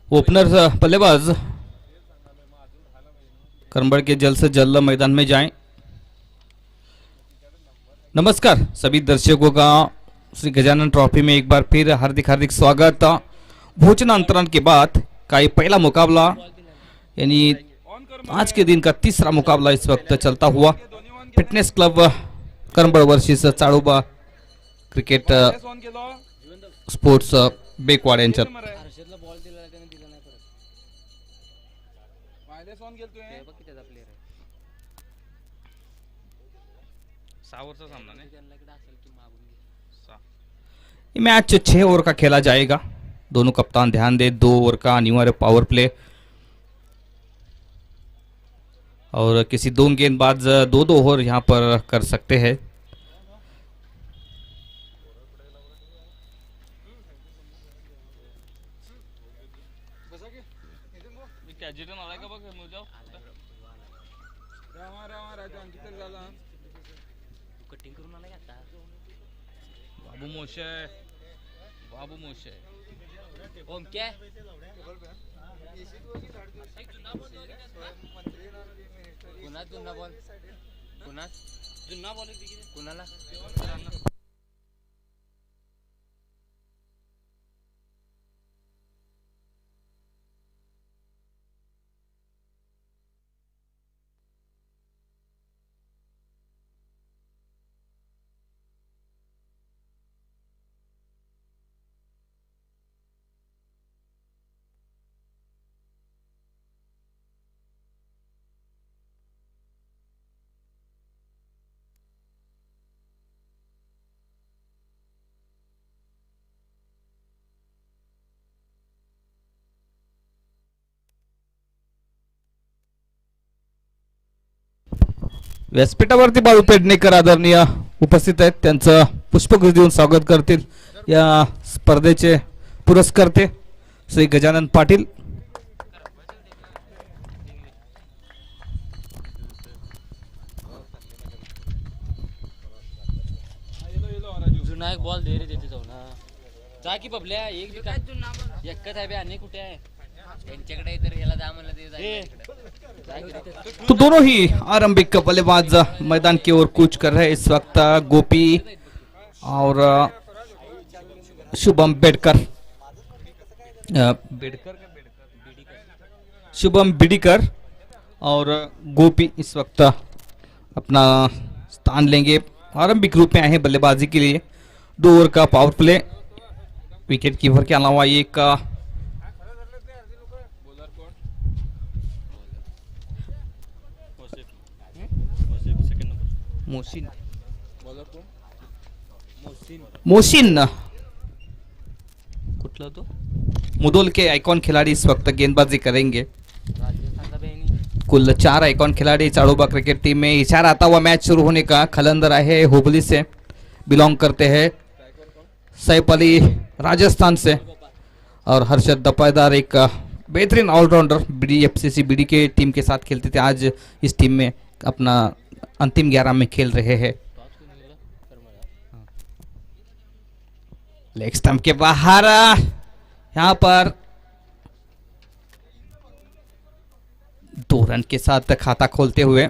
Opener बल्लेबाज करंबड़ के जल्द से जल्द मैदान में जाएं। नमस्कार सभी दर्शकों का श्री गजानन ट्रॉफी में एक बार फिर हार्दिक हार्दिक स्वागत। भोजनांतरण के बाद का ये पहला मुकाबला यानी आज के दिन का तीसरा मुकाबला इस वक्त चलता हुआ fitness club Karambad versus Chaloba cricket sports Bekwad यांच्यात ये मैच 6 ओवर का खेला जाएगा। दोनों कप्तान ध्यान दे, 2 ओवर का अनिवार्य पावर प्ले और किसी दोनों गेंदबाज 2-2 ओवर यहां पर कर सकते हैं। बाबू मोशे ओम क्या जुन्ना बॉल कुणाला व्यासपीठावरती बाळू पेडणेकर आदरणीय उपस्थित आहेत। त्यांचं पुष्पगुच्छ देऊन स्वागत करतील या स्पर्धेचे पुरस्कर्ते श्री गजानन पाटील। जुना एक बॉल दे रे देते जाऊ ना जा की बबल्या एक बी काय जुना एकच आहे बे आणि कुठे आहे त्यांच्याकडे इधर याला जा म्हणलं ते तो दोनों ही आरंभिक बल्लेबाज मैदान की ओर कूच कर रहे हैं इस वक्त। गोपी और शुभम बेडकर शुभम बिडीकर और गोपी इस वक्त अपना स्थान लेंगे। आरंभिक रूप में आए हैं बल्लेबाजी के लिए। 2 ओवर का पावर प्ले, विकेट कीपर के अलावा एक मोहसिन कुठला तो मुदोल के आइकॉन खिलाड़ी इस वक्त गेंदबाजी करेंगे। कुल 4 आइकॉन खिलाड़ी चाळोबा क्रिकेट टीम में। इशारा आता हुआ मैच शुरू होने का। खलंदर है हुबली से बिलोंग करते हैं, सैफ अली राजस्थान से और हर्षद दपायदार एक बेहतरीन ऑलराउंडर बीडीएफसीसी बीडी के टीम के साथ खेलते थे, आज इस टीम में अपना अंतिम 11 में खेल रहे हैं। लेग स्टंप के बाहर यहां पर 2 रन के साथ खाता खोलते हुए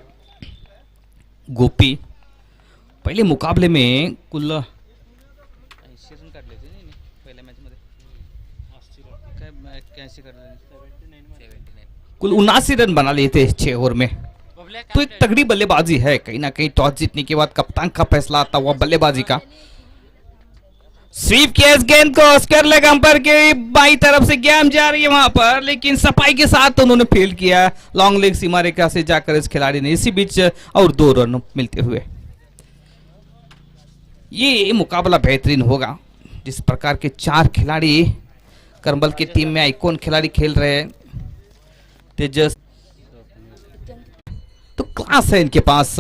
गोपी। पहले मुकाबले में कुल 80 रन काढले थे पहिल्या मॅच मध्ये, 80 कुल 79 रन बना लिए थे 6 ओवर में। तो एक तगड़ी बल्लेबाजी है। कहीं ना कहीं टॉस जीतने के बाद कप्तान का फैसला आता हुआ बल्लेबाजी का। स्वीप किया इस गेंद को स्क्वायर लेग अंपायर के बाई तरफ से गेम जा रही है वहां पर, लेकिन सफाई के साथ उन्होंने फील्ड किया। लॉन्ग लेग सीमा रेखा से जाकर इस खिलाड़ी ने इसी बीच और 2 रन मिलते हुए ये मुकाबला बेहतरीन होगा। जिस प्रकार के 4 खिलाड़ी करंबल की टीम में आइकॉन खिलाड़ी खेल रहे हैं, तेजस तो क्लास है इनके पास।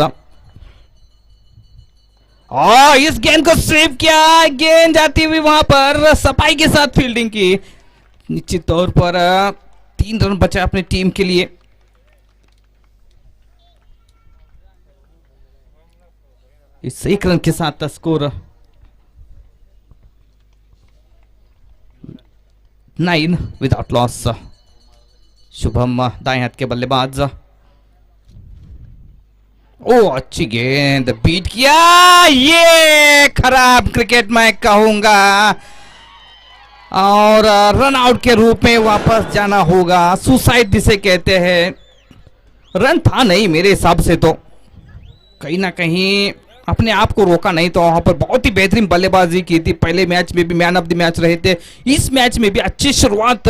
और इस गेंद को स्वीप किया, गेंद जाती हुई वहां पर सफाई के साथ फील्डिंग की। निश्चित तौर पर 3 रन बचा अपनी टीम के लिए। इस 1 रन के साथ स्कोर 9 विदाउट लॉस। शुभम दाएं हाथ के बल्लेबाज। ओ अच्छी गेंद, बीट किया, ये खराब क्रिकेट मैं कहूंगा, और रन आउट के रूप में वापस जाना होगा। सुसाइड जिसे कहते हैं। रन था नहीं मेरे हिसाब से, तो कहीं ना कहीं अपने आप को रोका नहीं, तो वहां पर बहुत ही बेहतरीन बल्लेबाजी की थी। पहले मैच में भी मैन ऑफ द मैच रहे थे, इस मैच में भी अच्छी शुरुआत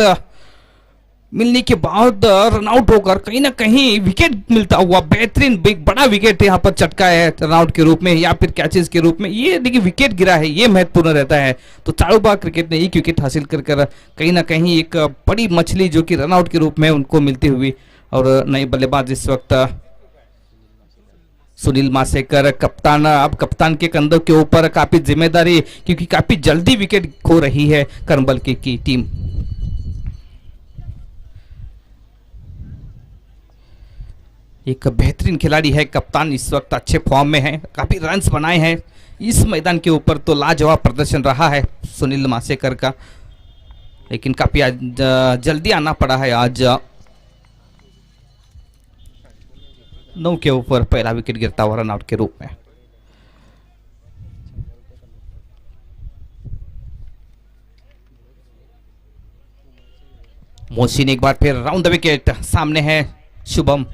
मिलने के बाद रन आउट होकर कहीं ना कहीं विकेट मिलता हुआ बेहतरीन बिग बड़ा विकेट यहाँ पर चटका है रन आउट के रूप में या फिर कैचेस के रूप में। ये देखिए विकेट गिरा है, ये महत्वपूर्ण रहता है। तो चारोबाग क्रिकेट ने एक विकेट हासिल कर कहीं ना कहीं एक बड़ी मछली जो कि रन आउट के रूप में उनको मिलती हुई। और नए बल्लेबाज इस वक्त सुनील मासेकर, कप्तान। अब कप्तान के कंधों के ऊपर काफी जिम्मेदारी, क्योंकि काफी जल्दी विकेट खो रही है करमबल की टीम। एक बेहतरीन खिलाड़ी है कप्तान, इस वक्त अच्छे फॉर्म में है, काफी रन्स बनाए हैं इस मैदान के ऊपर। तो लाजवाब प्रदर्शन रहा है सुनील मासेकर का, लेकिन काफी जल्दी आना पड़ा है आज। 9 के ऊपर पहला विकेट गिरता हुआ रन आउट के रूप में। मोहसिन एक बार फिर राउंड द विकेट, सामने है शुभम।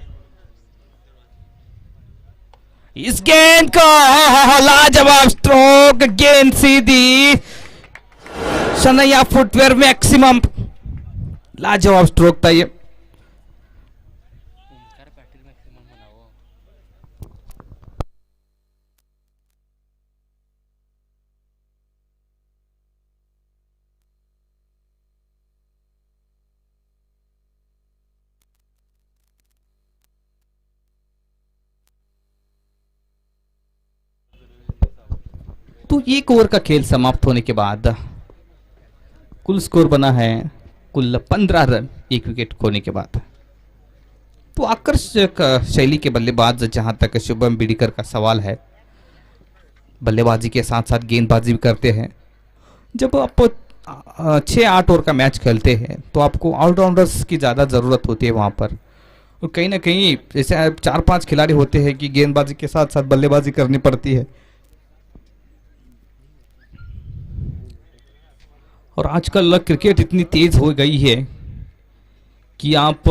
इस गेंद को लाजवाब स्ट्रोक, गेंद सीधी, शनैया फुटवेयर मैक्सिमम, लाजवाब स्ट्रोक था ये। तो एक ओवर का खेल समाप्त होने के बाद कुल स्कोर बना है कुल 15 रन, एक विकेट खोने के बाद। तो आकर्षक शैली के बल्लेबाज जहां तक शुभम बिडिकर का सवाल है, बल्लेबाजी के साथ साथ गेंदबाजी भी करते हैं। जब आप 6-8 ओवर का मैच खेलते हैं तो आपको ऑलराउंडर्स की ज़्यादा ज़रूरत होती है वहाँ पर। और कहीं ना कहीं जैसे 4-5 खिलाड़ी होते हैं कि गेंदबाजी के साथ साथ बल्लेबाजी करनी पड़ती है। और आजकल क्रिकेट इतनी तेज हो गई है कि आप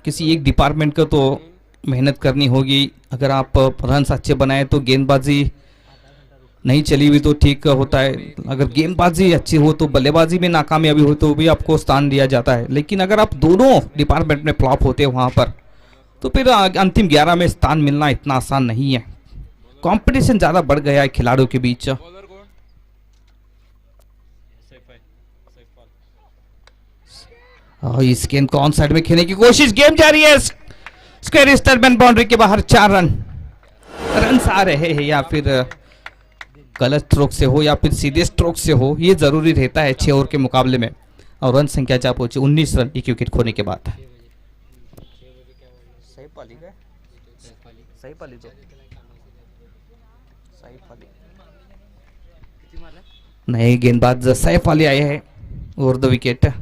किसी एक डिपार्टमेंट का तो मेहनत करनी होगी। अगर आप रन अच्छे बनाए तो गेंदबाजी नहीं चली हुई तो ठीक होता है, अगर गेंदबाजी अच्छी हो तो बल्लेबाजी में नाकामयाबी हो तो भी आपको स्थान दिया जाता है। लेकिन अगर आप दोनों डिपार्टमेंट में फ्लॉप होते हैं वहाँ पर, तो फिर अंतिम 11 में स्थान मिलना इतना आसान नहीं है। कंपटीशन ज़्यादा बढ़ गया है खिलाड़ियों के बीच। इस गेंद को ऑन साइड में खेलने की कोशिश, गेम जारी है, स्क्वायर स्टर्बन बाउंड्री के बाहर 4 रन आ रहे हैं, या फिर गलत स्ट्रोक से हो या फिर सीधे स्ट्रोक से हो, ये जरूरी रहता है 6 ओवर के मुकाबले में। और रन संख्या जा पहुंचे 19 रन एक विकेट खोने के बाद। नए गेंदबाज सैफ अली आए हैं ओवर द विकेट।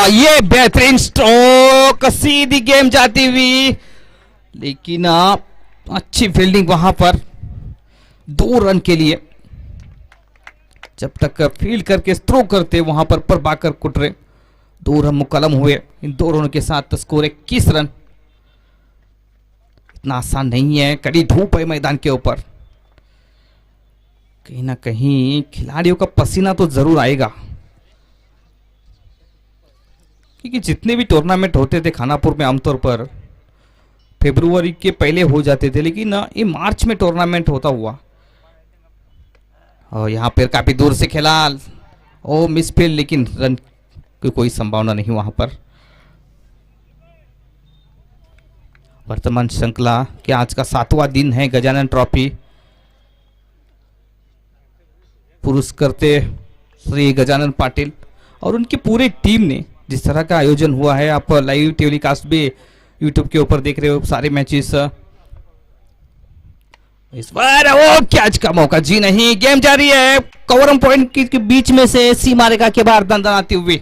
ये बेहतरीन स्ट्रोक, सीधी गेम जाती हुई, लेकिन अच्छी फील्डिंग वहां पर 2 रन के लिए। जब तक फील्ड करके स्ट्रोक करते वहां पर प्रभाकर कुटरे 2 रन मुकलम हुए। इन 2 रनों के साथ स्कोर 21 रन। इतना आसान नहीं है, कड़ी धूप है मैदान के ऊपर। कहीं ना कहीं खिलाड़ियों का पसीना तो जरूर आएगा, क्योंकि जितने भी टूर्नामेंट होते थे खानापुर में आमतौर पर फरवरी के पहले हो जाते थे, लेकिन ये मार्च में टूर्नामेंट होता हुआ। और यहाँ पर काफी दूर से खेला, ओ मिस फील्ड, लेकिन रन की कोई संभावना नहीं वहां पर। वर्तमान श्रृंखला के आज का 7वां दिन है गजानन ट्रॉफी। पुरस्कर्ते श्री गजानन पाटिल और उनकी पूरी टीम ने जिस तरह का आयोजन हुआ है, आप लाइव टेलीकास्ट भी यूट्यूब के ऊपर देख रहे हो सारे मैचेस। इस बार वो कैच का मौका जी नहीं, गेम जारी है। कवरम पॉइंट के बीच में से सीमा रेखा के बाहर दंदनाती हुई।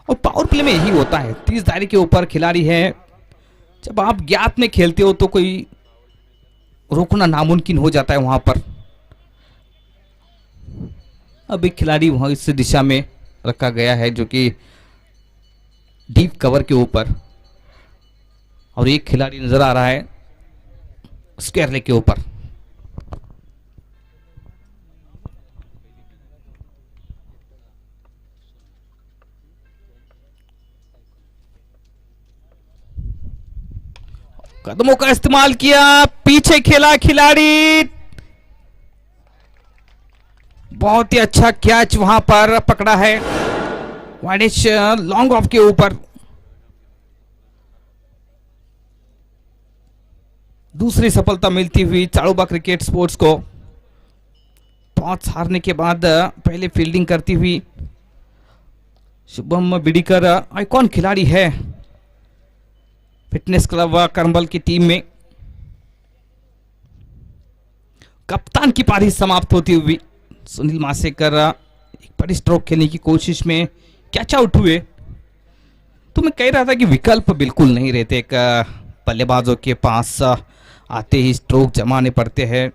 और पावर प्ले में यही होता है, 30 दायरे के ऊपर खिलाड़ी है। जब आप ज्ञात में खेलते हो तो कोई रोकना नामुमकिन हो जाता है वहां पर। अब एक खिलाड़ी वहां इस दिशा में रखा गया है जो कि डीप कवर के ऊपर, और एक खिलाड़ी नजर आ रहा है स्क्वायर लेग के ऊपर। कदमों का इस्तेमाल किया, पीछे खेला खिलाड़ी, बहुत ही अच्छा कैच वहां पर पकड़ा है वाइडिश लॉन्ग ऑफ के ऊपर। दूसरी सफलता मिलती हुई चाड़ूबा क्रिकेट स्पोर्ट्स को। टॉस हारने के बाद पहले फील्डिंग करती हुई शुभम बिडीकर आइकॉन खिलाड़ी है फिटनेस क्लब करंबल की टीम में। कप्तान की पारी समाप्त होती हुई सुनील मासेकर एक बड़ी स्ट्रोक खेलने की कोशिश में कैच आउट हुए। तो मैं कह रहा था कि विकल्प बिल्कुल नहीं रहते, एक बल्लेबाजों के पास आते ही स्ट्रोक जमाने पड़ते हैं।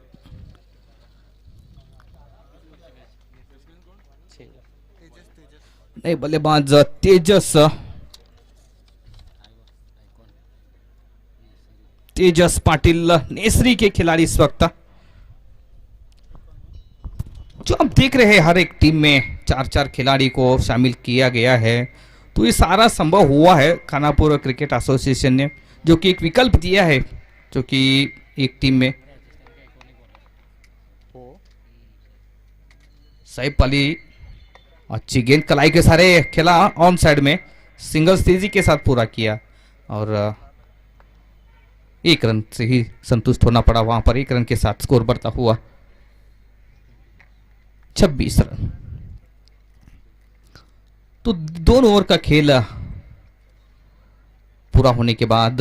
नहीं, बल्लेबाज तेजस पाटिल नेसरी के खिलाड़ी इस वक्त। जो आप देख रहे हैं हर एक टीम में 4-4 खिलाड़ी को शामिल किया गया है, तो ये सारा संभव हुआ है खानापुर क्रिकेट एसोसिएशन ने, जो कि एक विकल्प दिया है जो कि एक टीम में सैफ अली अच्छी गेंद कलाई के सारे खेला ऑन साइड में, सिंगल्स तेजी के साथ पूरा किया और 1 रन से ही संतुष्ट होना पड़ा वहां पर। 1 रन के साथ स्कोर बढ़ता हुआ 26 रन। तो 2 ओवर का खेल पूरा होने के बाद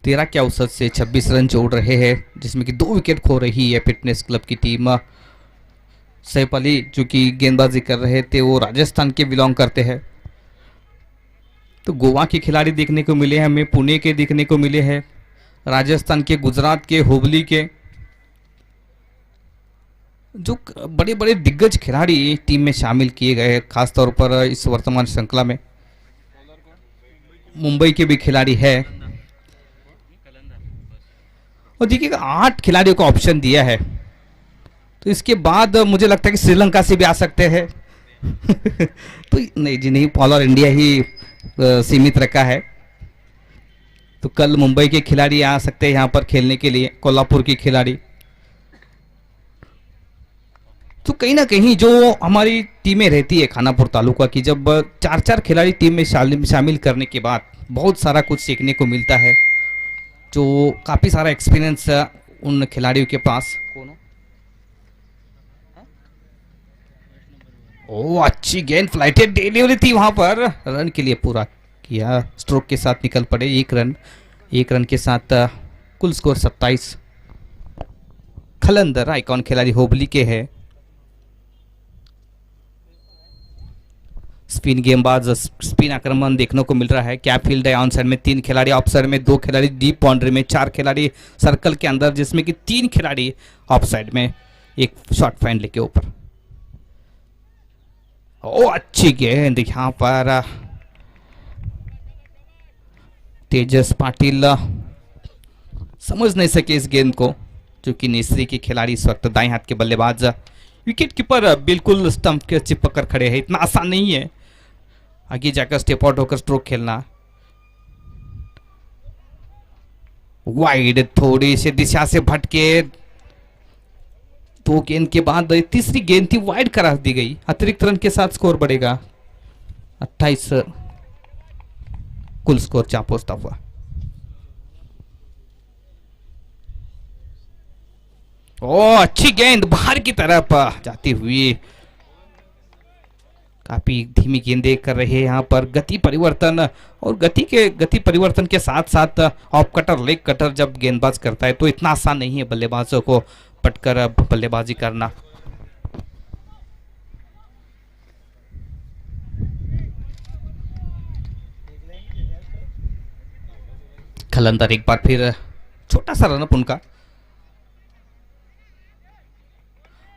13 के औसत से 26 रन जोड़ रहे हैं, जिसमें कि 2 विकेट खो रही है फिटनेस क्लब की टीम। सैफ अली जो कि गेंदबाजी कर रहे थे वो राजस्थान के बिलोंग करते हैं। तो गोवा के खिलाड़ी देखने को मिले हैं हमें, पुणे के देखने को मिले हैं, राजस्थान के, गुजरात के, हुबली के, जो बड़े बड़े दिग्गज खिलाड़ी टीम में शामिल किए गए हैं। खासतौर पर इस वर्तमान श्रृंखला में मुंबई के भी खिलाड़ी है। और देखिएगा 8 खिलाड़ियों को ऑप्शन दिया है, तो इसके बाद मुझे लगता है कि श्रीलंका से भी आ सकते हैं। तो नहीं जी नहीं, पॉलर इंडिया ही सीमित रखा है। तो कल मुंबई के खिलाड़ी आ सकते हैं यहाँ पर खेलने के लिए, कोल्हापुर के खिलाड़ी। तो कहीं ना कहीं जो हमारी टीमें रहती है खानापुर तालुका की, जब 4-4 खिलाड़ी टीम में शामिल करने के बाद बहुत सारा कुछ सीखने को मिलता है, जो काफ़ी सारा एक्सपीरियंस उन खिलाड़ियों के पास। ओ अच्छी गेंद, फ्लाइटेड डिलीवरी थी वहां पर, रन के लिए पूरा किया, स्ट्रोक के साथ निकल पड़े। 1 रन के साथ कुल स्कोर 27। खलंदर आइकॉन खिलाड़ी हुबली के है। स्पिन गेंदबाज, स्पिन आक्रमण देखने को मिल रहा है। क्या फील्ड है, ऑन साइड में 3 खिलाड़ी, ऑफ साइड में 2 खिलाड़ी, डीप बाउंड्री में 4 खिलाड़ी, सर्कल के अंदर जिसमें कि 3 खिलाड़ी, ऑफ साइड में एक शॉर्ट फाइंड लेके ऊपर। ओ अच्छी गेंद यहां पर, तेजस पाटिल समझ नहीं सके इस गेंद को, जो कि नेसरी के खिलाड़ी इस वक्त दाएं हाथ के बल्लेबाज। विकेट कीपर बिल्कुल स्टंप के चिपक कर खड़े हैं, इतना आसान नहीं है आगे जाकर स्टेप आउट होकर स्ट्रोक खेलना। वाइड थोड़ी सी दिशा से भटके, 2 गेंद के बाद तीसरी गेंद थी, वाइड करा दी गई। अतिरिक्त रन के साथ स्कोर बढ़ेगा 28, कुल स्कोर 4 पहुंचता हुआ। ओ अच्छी गेंद बाहर की तरफ जाती हुई, काफी धीमी गेंदें कर रहे हैं यहाँ पर। गति परिवर्तन, और गति परिवर्तन के साथ साथ ऑफ कटर, लेग कटर जब गेंदबाज करता है तो इतना आसान नहीं है बल्लेबाजों को पटकर बल्लेबाजी करना। खलंदर एक बार फिर छोटा सा रनअप उनका,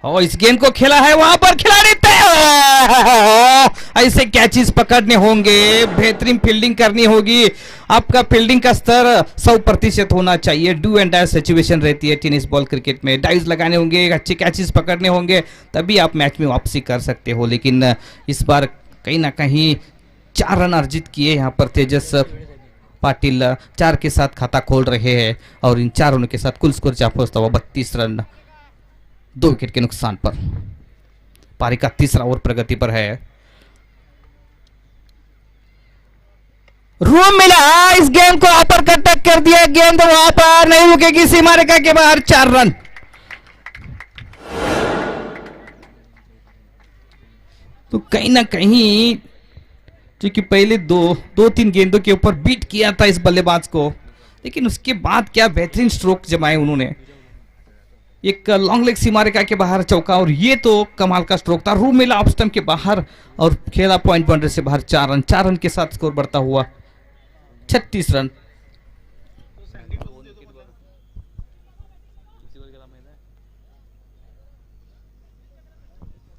और इस गेंद को खेला है वहां पर खिलाड़ी ऐसे कैचेस पकड़ने होंगे, बेहतरीन फील्डिंग करनी होगी। आपका फील्डिंग का स्तर 100% होना चाहिए। डू एंड डाई सिचुएशन रहती है टेनिस बॉल क्रिकेट में। डाइज लगाने होंगे, अच्छे कैचेस पकड़ने होंगे, तभी आप मैच में वापसी कर सकते हो। लेकिन इस बार कहीं ना कहीं 4 रन अर्जित किए यहाँ पर तेजस पाटिल 4 के साथ खाता खोल रहे हैं, और इन 4 रनों के साथ कुल स्कोर जा पहुंचता हुआ 32 रन 2 विकेट के नुकसान पर। पारी का तीसरा ओवर प्रगति पर है। रूम मिला, इस गेंद को अपर कटक कर दिया, गेंद वहां पर नहीं रुकेगी, सीमा रेखा के बाहर 4 रन। तो कहीं ना कहीं जो कि पहले दो तीन गेंदों के ऊपर बीट किया था इस बल्लेबाज को, लेकिन उसके बाद क्या बेहतरीन स्ट्रोक जमाए उन्होंने। एक लॉन्ग लेग सीमा रेखा के बाहर चौका, और ये तो कमाल का स्ट्रोक था। रूम मिला ऑफ स्टंप के बाहर और खेला पॉइंट बाउंड्री से बाहर 4 रन। 4 रन के साथ स्कोर बढ़ता हुआ 36 रन।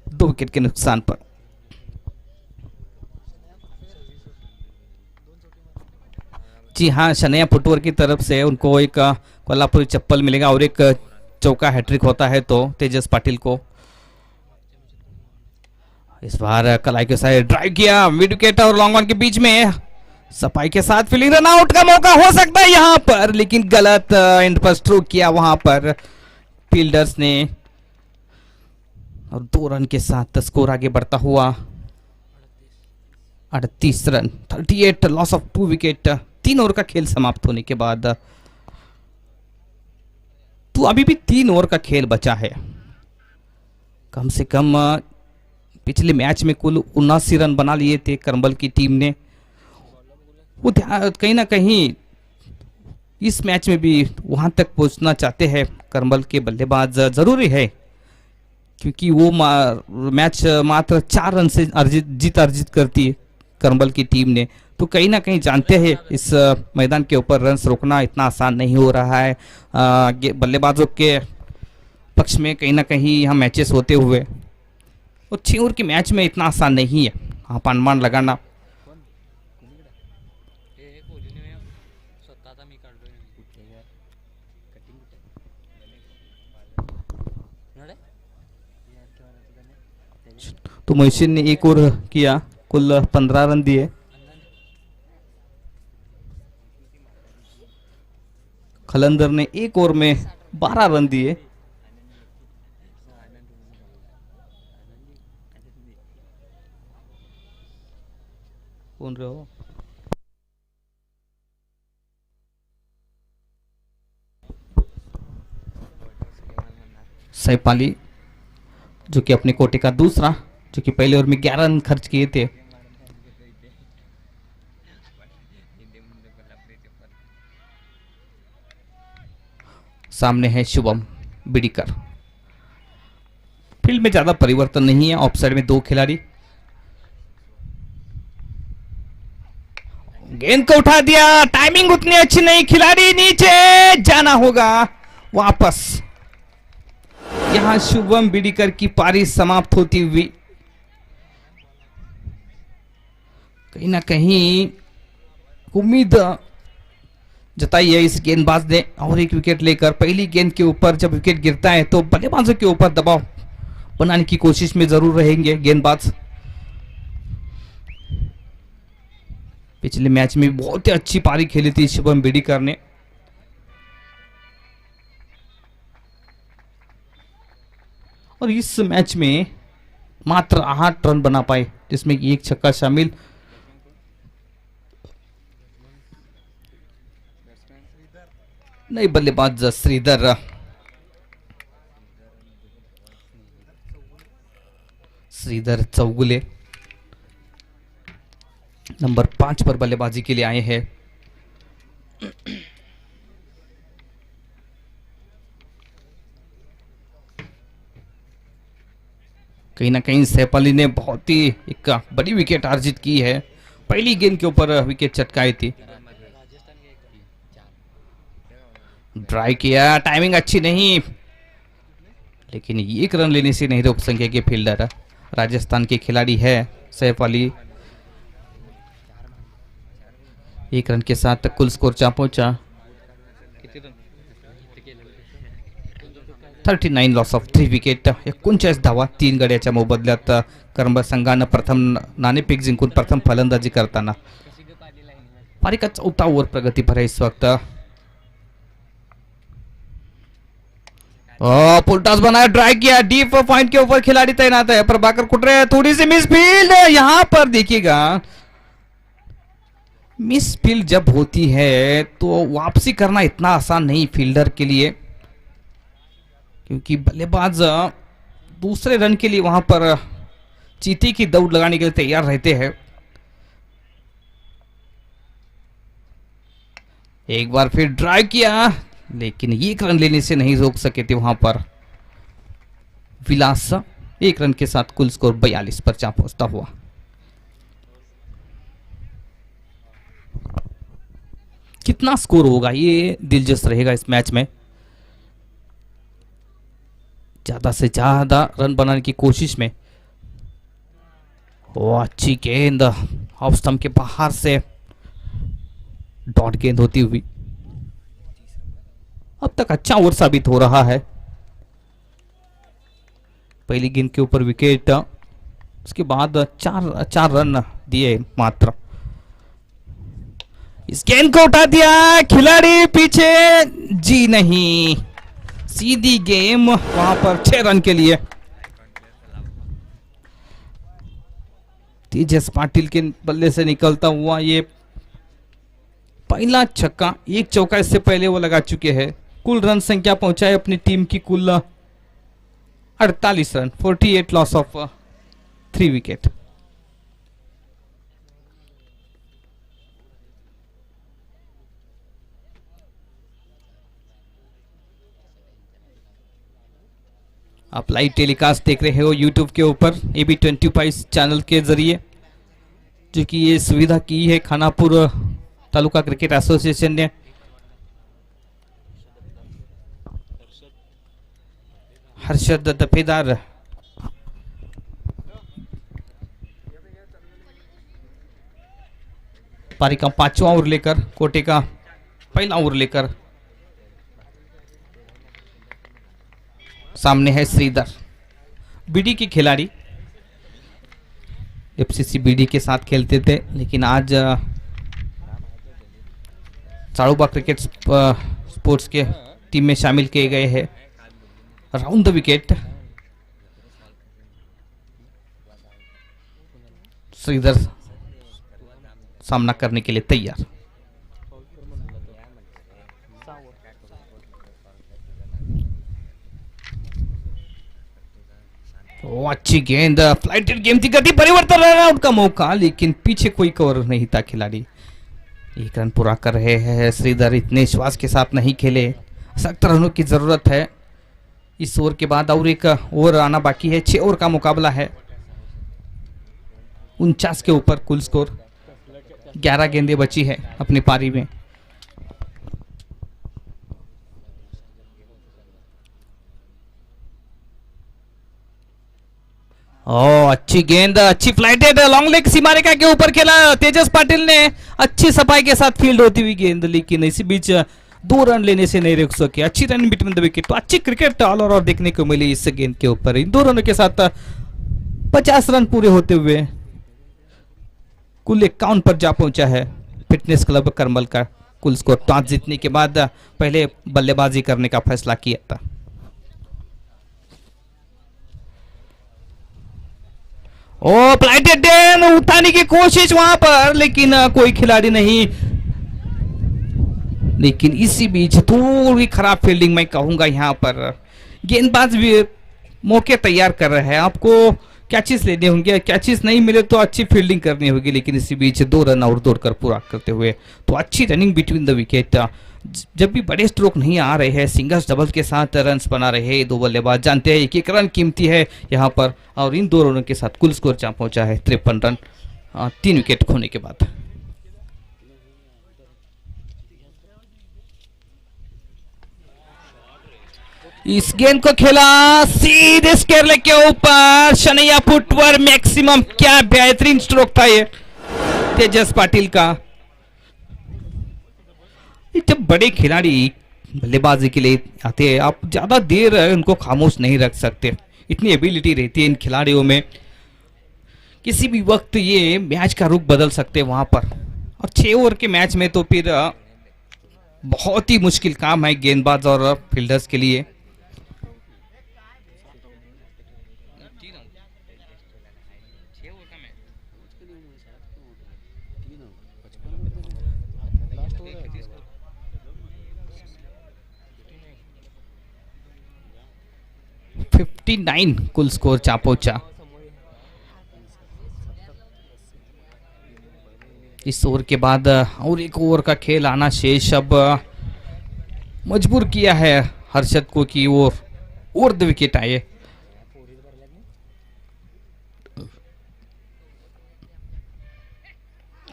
दो विकेट के नुकसान पर। जी हाँ, शनैया फुटवर्क की तरफ से उनको एक कोल्हापुरी चप्पल मिलेगा, और एक चौका हैट्रिक होता है तो तेजस पाटिल को। इस बार कलाई के साइड ड्राइव किया, मिड विकेट और लॉन्ग ऑन के बीच में सफाई के साथ फील्डिंग, रन आउट का मौका हो सकता है यहां पर, लेकिन गलत एंड पर स्ट्रोक किया वहां पर फील्डर्स ने, और 2 रन के साथ स्कोर आगे बढ़ता हुआ 38 run 38, loss of 2 wicket. 3 over का खेल समाप्त होने के बाद तो अभी भी 3 ओवर का खेल बचा है। कम से कम पिछले मैच में कुल 79 रन बना लिए थे करंबल की टीम ने। वो कहीं ना कहीं इस मैच में भी वहां तक पहुंचना चाहते हैं करंबल के बल्लेबाज। जरूरी है क्योंकि वो मैच मात्र 4 रन से जीत अर्जित करती है करंबल की टीम ने। तो कहीं ना कहीं जानते हैं इस मैदान के ऊपर रन्स रोकना इतना आसान नहीं हो रहा है बल्लेबाजों के पक्ष में। कहीं ना कहीं यहाँ मैचेस होते हुए और 6 ओवर के मैच में इतना आसान नहीं है आप अनुमान लगाना। तो मोहसिन ने 1 ओवर किया, कुल 15 रन दिए। खलंदर ने 1 ओवर में 12 रन दिए। कौन रहे हो? सैपाली जो कि अपने कोटे का दूसरा, जो कि पहले ओवर में 11 रन खर्च किए थे। सामने है शुभम बिडिकर। फील्ड में ज्यादा परिवर्तन नहीं है, ऑफ साइड में 2 खिलाड़ी। गेंद को उठा दिया, टाइमिंग उतनी अच्छी नहीं, खिलाड़ी नीचे जाना होगा वापस। यहां शुभम बिडिकर की पारी समाप्त होती हुई कहीं ना कहीं उम्मीद जताई है इस गेंदबाज ने और 1 विकेट लेकर। पहली गेंद के ऊपर जब विकेट गिरता है तो बल्लेबाजों के ऊपर दबाव बनाने की कोशिश में जरूर रहेंगे गेंदबाज। पिछले मैच में बहुत ही अच्छी पारी खेली थी शुभम बिडिकर ने। और इस मैच में मात्र 8 रन बना पाए, जिसमें 1 छक्का शामिल। नई बल्लेबाज श्रीधर चौगुले। नंबर 5 पर बल्लेबाजी के लिए आए हैं। कहीं ना कहीं सैफ अली ने बहुत ही एक बड़ी विकेट अर्जित की है। पहली गेंद के ऊपर विकेट चटकाई थी। ड्राई किया, टाइमिंग अच्छी नहीं, लेकिन एक रन लेने से नहीं रोक सकेंगे फील्डर। राजस्थान के खिलाड़ी है सैफ अली। 1 रन के साथ कुल स्कोर जा पहुंचा 39 लॉस ऑफ 3 विकेट, 39 धावा 3 गड्याच्या मोबदल्यात कर्म संघानं प्रथम नाणेफेक जिंकून प्रथम फलंदाजी करताना पारी का 4था ओवर प्रगति पर है इस वक्त। फुल टॉस बनाया, ड्राई किया, डीप पॉइंट के ऊपर खिलाड़ी तैनात है। प्रभाकर कुटरे, थोड़ी सी मिस फील्ड। यहां पर देखिएगा मिस फील्ड जब होती है तो वापसी करना इतना आसान नहीं फील्डर के लिए, क्योंकि बल्लेबाज दूसरे रन के लिए वहां पर चीती की दौड़ लगाने के लिए तैयार रहते हैं। एक बार फिर ड्राई किया, लेकिन 1 रन लेने से नहीं रोक सके थे वहां पर विलास। 1 रन के साथ कुल स्कोर 42 पर जा पहुंचता हुआ। कितना स्कोर होगा ये दिलचस्प रहेगा इस मैच में। ज्यादा से ज्यादा रन बनाने की कोशिश में। अच्छी गेंद ऑफ स्टंप के बाहर से डॉट गेंद होती हुई। अब तक अच्छा ओवर साबित हो रहा है। पहली गेंद के ऊपर विकेट, उसके बाद चार रन दिए मात्र। इस गेंद को उठा दिया, खिलाड़ी पीछे जी नहीं, सीधी गेम वहां पर 6 रन के लिए। तेजस पाटिल के बल्ले से निकलता हुआ ये पहला छक्का, 1 चौका इससे पहले वो लगा चुके हैं। कुल रन संख्या पहुंचाए अपनी टीम की कुल 48 रन, 48 लॉस ऑफ 3 विकेट। आप लाइव टेलीकास्ट देख रहे हो यूट्यूब के ऊपर AB25 चैनल के जरिए, जो कि ये सुविधा की है खानापुर तालुका क्रिकेट एसोसिएशन ने। हर्षद दफेदार पारी का 5वां ओवर लेकर, कोटे का पहला ओवर लेकर सामने है श्रीधर, बीडी के खिलाड़ी। FCC बीडी के साथ खेलते थे, लेकिन आज चाड़ूबा क्रिकेट स्पोर्ट्स के टीम में शामिल किए गए हैं। राउंड द विकेट श्रीधर सामना करने के लिए तैयार। अच्छी गेंद, फ्लाइटेड गेम थी, गति परिवर्तन, रन आउट का मौका, लेकिन पीछे कोई कवर नहीं था। खिलाड़ी 1 रन पूरा कर रहे हैं। श्रीधर इतने विश्वास के साथ नहीं खेले, सख्त रनों की जरूरत है। इस ओवर के बाद और 1 ओवर आना बाकी है। 6 ओवर का मुकाबला है। 49 के ऊपर कुल स्कोर, 11 गेंदें बची है अपनी पारी में। अच्छी गेंद, अच्छी फ्लाइटेड लॉन्ग लेग सीमा रेखा के ऊपर खेला तेजस पाटिल ने, अच्छी सफाई के साथ फील्ड होती हुई गेंद, लेकिन इसी बीच 2 रन लेने से नहीं रोक सके। अच्छी रन बिटवीन द विकेट, तो अच्छी क्रिकेट ऑल ओवर देखने को मिली इस गेंद के ऊपर। इन 2 रनों के साथ 50 रन पूरे होते हुए कुल 51 पर जा पहुंचा है फिटनेस क्लब करमल का। कुल स्कोर टॉस जीतने के बाद पहले बल्लेबाजी करने का फैसला किया था। फ्लाइटेड डेन उठाने की कोशिश वहां पर, लेकिन कोई खिलाड़ी नहीं। लेकिन इसी बीच थोड़ी खराब फील्डिंग मैं कहूंगा। यहां पर गेंदबाज भी मौके तैयार कर रहे हैं। आपको कैचेस लेने होंगे, कैचेस नहीं मिले तो अच्छी फील्डिंग करनी होगी, लेकिन इसी बीच 2 रन और दौड़कर पूरा करते हुए तो अच्छी रनिंग बिटवीन द विकेट। जब भी बड़े स्ट्रोक नहीं आ रहे हैं, सिंगल्स डबल्स के साथ रन्स बना रहे हैं 2 बल्लेबाज, जानते हैं एक रन कीमती है यहाँ पर, और इन 2 रनों के साथ कुल स्कोर जहाँ पहुंचा है 53 रन 3 विकेट खोने के बाद। इस गेंद को खेला सीधे स्केरले के ऊपर, शनैया फुटवर मैक्सिमम, क्या बेहतरीन स्ट्रोक था ये तेजस पाटिल का। जब बड़े खिलाड़ी बल्लेबाजी के लिए आते हैं, आप ज्यादा देर उनको खामोश नहीं रख सकते, इतनी एबिलिटी रहती है इन खिलाड़ियों में, किसी भी वक्त ये मैच का रुख बदल सकते हैं वहां पर। और 6 ओवर के मैच में तो फिर बहुत ही मुश्किल काम है गेंदबाज और फील्डर्स के लिए। लास्ट 59 कुल स्कोर जा पहुंचा। इस ओवर के बाद और एक ओवर का खेल आना शेष अब मजबूर किया है हर्षद को कि वो अर्ध विकेट आए।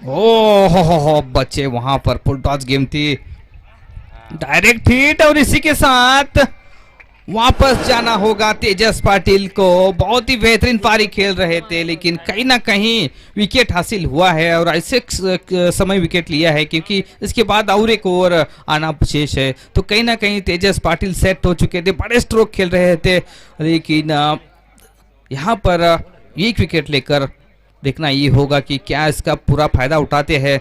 हो बचे वहां पर, फुल टॉस गेम थी, डायरेक्ट हिट, और इसी के साथ वापस जाना होगा तेजस पाटिल को। बहुत ही बेहतरीन पारी खेल रहे थे, लेकिन कहीं ना कहीं विकेट हासिल हुआ है, और ऐसे समय विकेट लिया है क्योंकि इसके बाद और एक ओवर आना शेष है, तो कहीं ना कहीं तेजस पाटिल सेट हो चुके थे, बड़े स्ट्रोक खेल रहे थे, लेकिन यहाँ पर एक विकेट लेकर देखना ये होगा कि क्या इसका पूरा फायदा उठाते हैं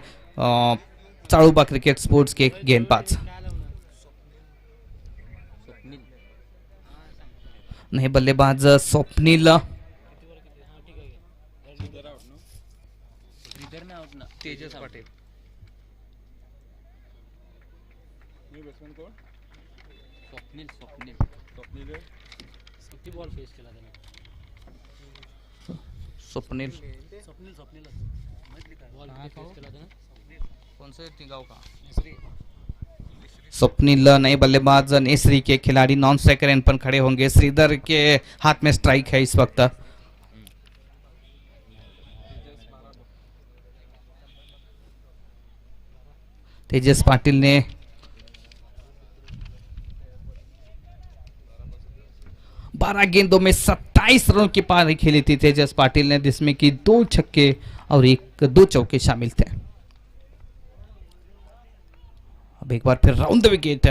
चाड़ूबा क्रिकेट स्पोर्ट्स के गेंदबाज। नहीं, बल्लेबाज स्वप्निल तेजस पाटिल, स्वप्निल कौन से गाँव का? स्वप्निल नए बल्लेबाज नेसरी के खिलाड़ी नॉन स्ट्राइकर एंड पर खड़े होंगे। श्रीधर के हाथ में स्ट्राइक है इस वक्त। तेजस पाटिल ने बारह गेंदों में 27 रनों की पारी खेली थी तेजस पाटिल ने, जिसमें कि 2 छक्के और 2 चौके शामिल थे। अब एक बार फिर राउंड द विकेट,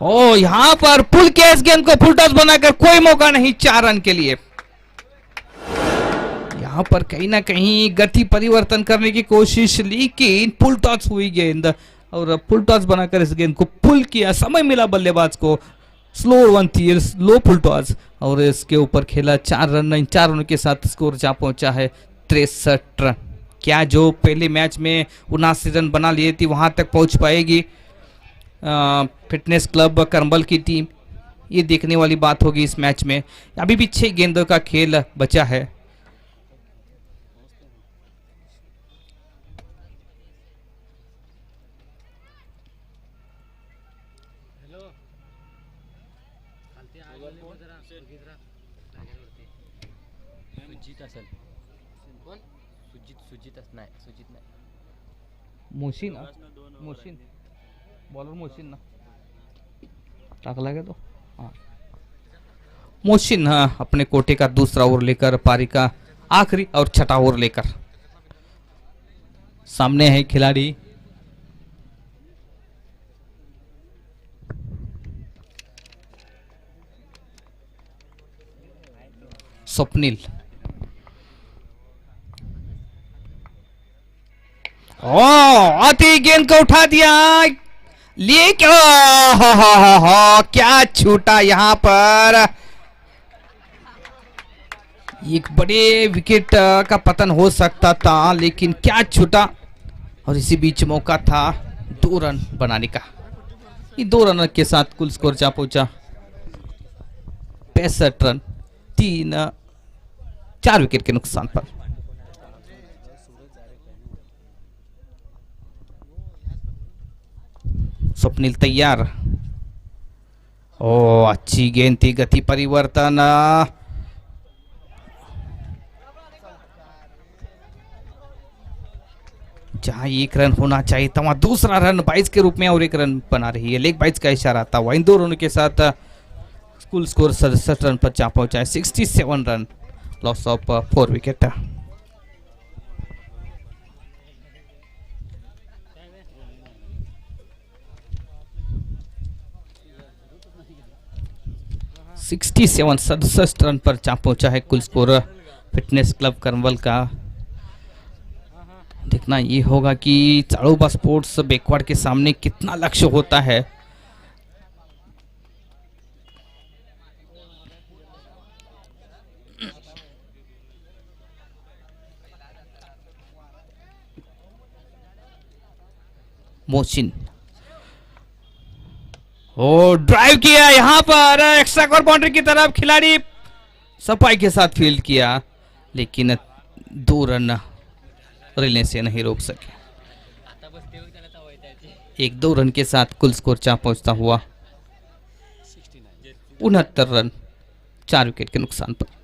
ओ यहां पर पुल के इस गेंद को फुल टॉस बनाकर कोई मौका नहीं 4 रन के लिए। यहां पर कहीं ना कहीं गति परिवर्तन करने की कोशिश, लेकिन फुल टॉस हुई गेंद और फुल टॉस बनाकर इस गेंद को पुल किया, समय मिला बल्लेबाज को, स्लो 1 थी, स्लो फुल टॉस, और इसके ऊपर खेला 4 रन। 4 रनों के साथ स्कोर जा पहुंचा है 63 रन। क्या जो पहले मैच में 79 रन बना लिए थी वहां तक पहुंच पाएगी फिटनेस क्लब करंबल की टीम? ये देखने वाली बात होगी इस मैच में। अभी भी 6 गेंदों का खेल बचा है। मोहसिन बॉलर मोहसिन ना टाकला गया तो हाँ मोहसिन अपने कोटे का दूसरा ओवर लेकर पारी का आखिरी और छठा ओवर लेकर सामने है खिलाड़ी स्वप्निल। आती गेंद को उठा दिया, लेकिन क्या छूटा यहां पर, एक बड़े विकेट का पतन हो सकता था, लेकिन क्या छूटा, और इसी बीच मौका था 2 रन बनाने का। ये 2 रन के साथ कुल स्कोर जा पहुंचा 65 रन, 4 विकेट के नुकसान पर। स्वप्निल तैयार। ओ अच्छी गेंद थी, गति परिवर्तन। जहां 1 रन होना चाहिए था वहां दूसरा रन 22 के रूप में और 1 रन बना रही है। लेग 22 का इशारा था वह। इन 2 रनों के साथ कुल स्कोर 67 रन पर जा पहुंचा है। 67 run, loss of 4 wicket. Sixty seven 67 run पर जा पहुंचा है कुल स्कोर फिटनेस क्लब करनवल का। देखना ये होगा कि चाड़ोबा स्पोर्ट्स बैकवर्ड के सामने कितना लक्ष्य होता है। मोहसिन, ओ ड्राइव किया यहां पर एक्स्ट्रा कवर बाउंड्री की तरफ, खिलाड़ी सफाई के साथ फील्ड किया लेकिन 2 रन रिले से नहीं रोक सके। 1-2 रन के साथ कुल स्कोर 4 पहुंचता हुआ 69 रन, 4 विकेट के नुकसान पर।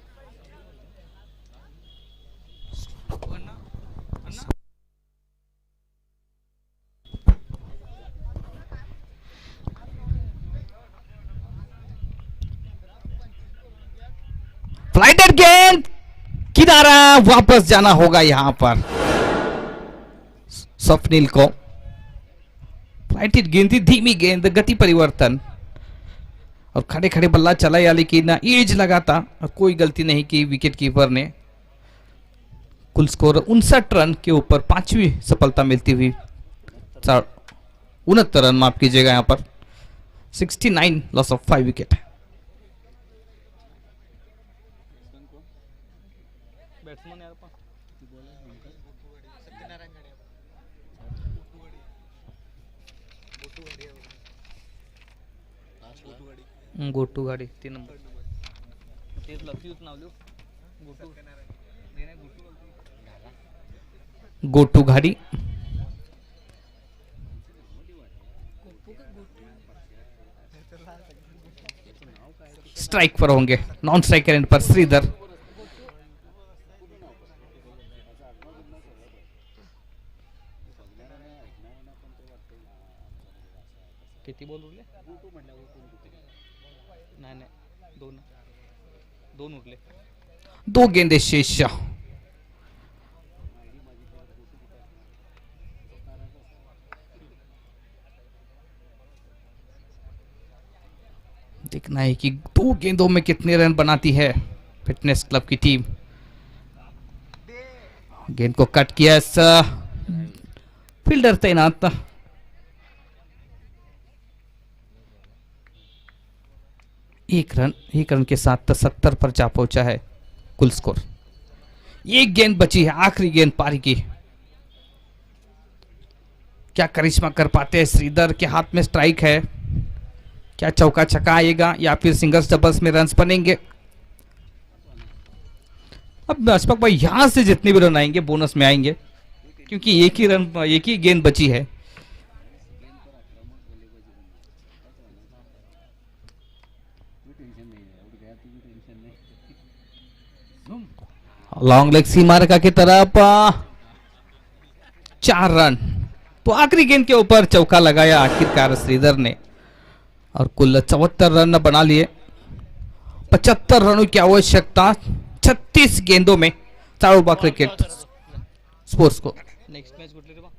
फ्लाइटेड गेंद, किनारा वापस जाना होगा यहां पर स्वप्निल को। फ्लाइटेड गेंद थी, धीमी गेंद, गति परिवर्तन और खड़े खड़े बल्ला चलाया लेकिन एज लगा था और कोई गलती नहीं की विकेट कीपर ने। कुल स्कोर 59 रन के ऊपर 5वीं सफलता मिलती हुई 69 रन माफ कीजिएगा यहां पर। 69 लॉस ऑफ 5 विकेट। गोटू गाडी 3 नंबर तेच लफीच नाव लिहू। गोटू घाडी स्ट्राइक पर होंगे। नॉन स्ट्राइकर एंड पर श्रीधर। किती बॉल उरले? नाही दोन उरले। 2 गेंदे शेष। देखना है कि 2 गेंदों में कितने रन बनाती है फिटनेस क्लब की टीम। गेंद को कट किया, फील्डर तैनात। एक रन के साथ 70 पर जा पहुंचा है कुल स्कोर। 1 गेंद बची है, आखिरी गेंद पारी की। क्या करिश्मा कर पाते हैं? श्रीधर के हाथ में स्ट्राइक है। क्या चौका छक्का आएगा या फिर सिंगल्स डबल्स में रन्स बनेंगे? अब अशफाक भाई यहां से जितने भी रन आएंगे बोनस में आएंगे क्योंकि एक ही गेंद बची है। लॉन्ग लेग सीमा रेखा की तरफ 4 रन। तो आखिरी गेंद के ऊपर चौका लगाया आखिरकार श्रीधर ने और कुल 74 रन बना लिए। 75 रनों की आवश्यकता 36 गेंदों में चाड़ोबा क्रिकेट स्पोर्ट्स को। नेक्स्ट मैच कुठले रे बा?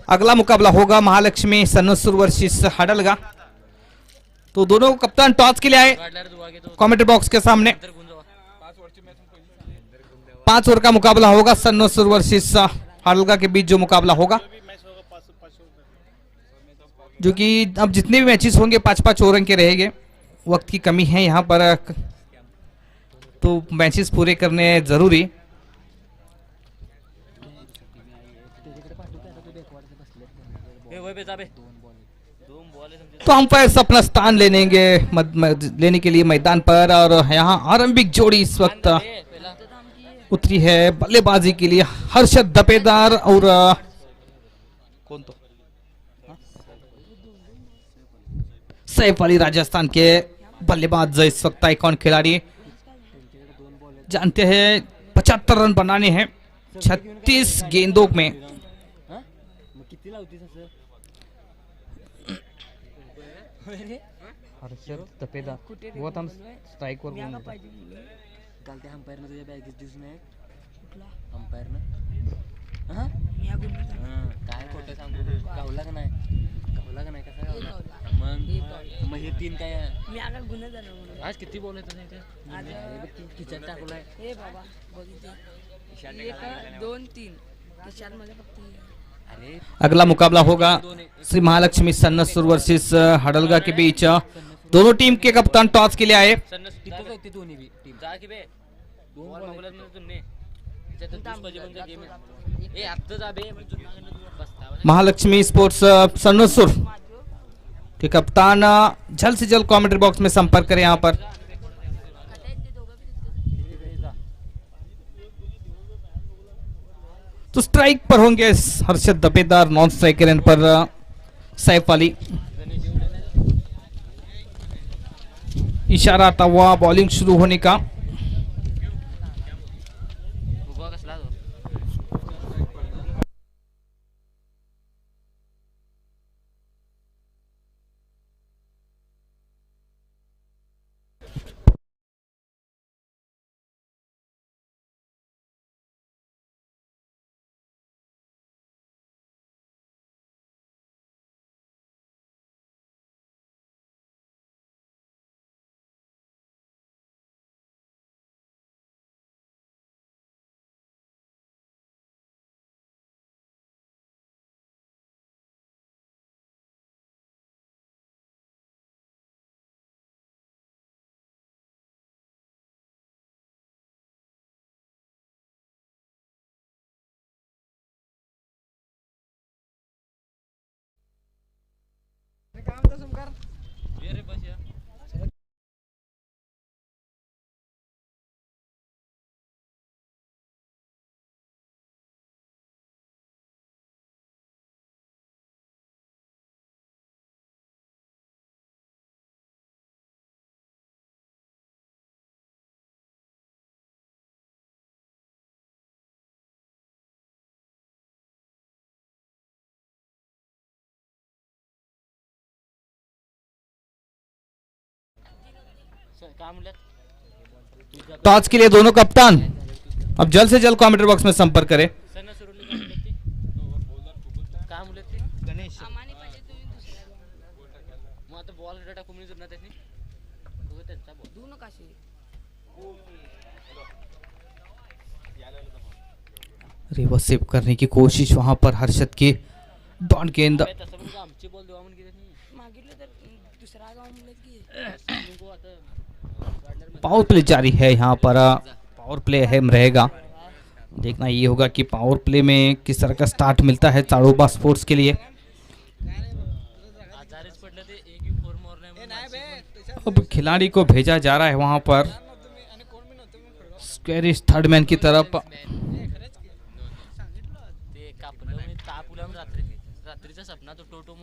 अगला मुकाबला होगा महालक्ष्मी सन्नसूर वर्सेस हडलगा। तो दोनों कप्तान टॉस के लिए आए कमेंट्री बॉक्स के सामने। 5 ओवर का मुकाबला होगा सन्नसूर वर्सेस हडलगा के बीच जो मुकाबला होगा, जो कि अब जितने भी मैचेस होंगे 5-5 ओवर के रहेंगे। वक्त की कमी है यहाँ पर, तो मैचेस पूरे करने जरूरी। तो अंपायर अपना स्थान लेने के लिए मैदान पर, और यहाँ आरंभिक जोड़ी इस वक्त उतरी है बल्लेबाजी के लिए। हर्षद दपेदार और कौन तो सैफ अली राजस्थान के बल्लेबाज इस वक्त आइकॉन खिलाड़ी। जानते हैं 75 रन बनाने हैं 36 गेंदों में। हर्षद दपेदार वो हम स्ट्राइक वर चालते अंपायर तुझ्या बॅगेत दिसून आहे अंपायर काय खोटं सांगू, गावला का नाही कसा गावला मग हे 3 काय आज किती बॉल येतात खिचत टाकलाय 2-3 अगला मुकाबला होगा श्री महालक्ष्मी सन्नसूर वर्सेस हडलगा के बीच। दोनों टीम के कप्तान टॉस के लिए आए। महालक्ष्मी स्पोर्ट्स सन्नसूर के कप्तान जल्द से जल्द कमेंट्री बॉक्स में संपर्क करें। यहाँ पर तो स्ट्राइक पर होंगे हर्षद दपेदार, नॉन स्ट्राइकर एंड पर सैफ अली। इशारा आता हुआ बॉलिंग शुरू होने का। टॉस के लिए दोनों कप्तान अब जल्द से जल्द कमेंट्री बॉक्स में संपर्क करें। रिवर्स सेव करने की कोशिश वहां पर हर्षद की डॉन गेंद। पावर प्ले जारी है, यहाँ पर पावर प्ले अहम रहेगा। देखना ये होगा कि पावर प्ले में किस तरह का स्टार्ट मिलता है चाड़ोबा स्पोर्ट्स के लिए। अब खिलाड़ी को भेजा जा रहा है वहां पर स्क्वेरिश थर्ड मैन की तरफ। सपना तो टोटो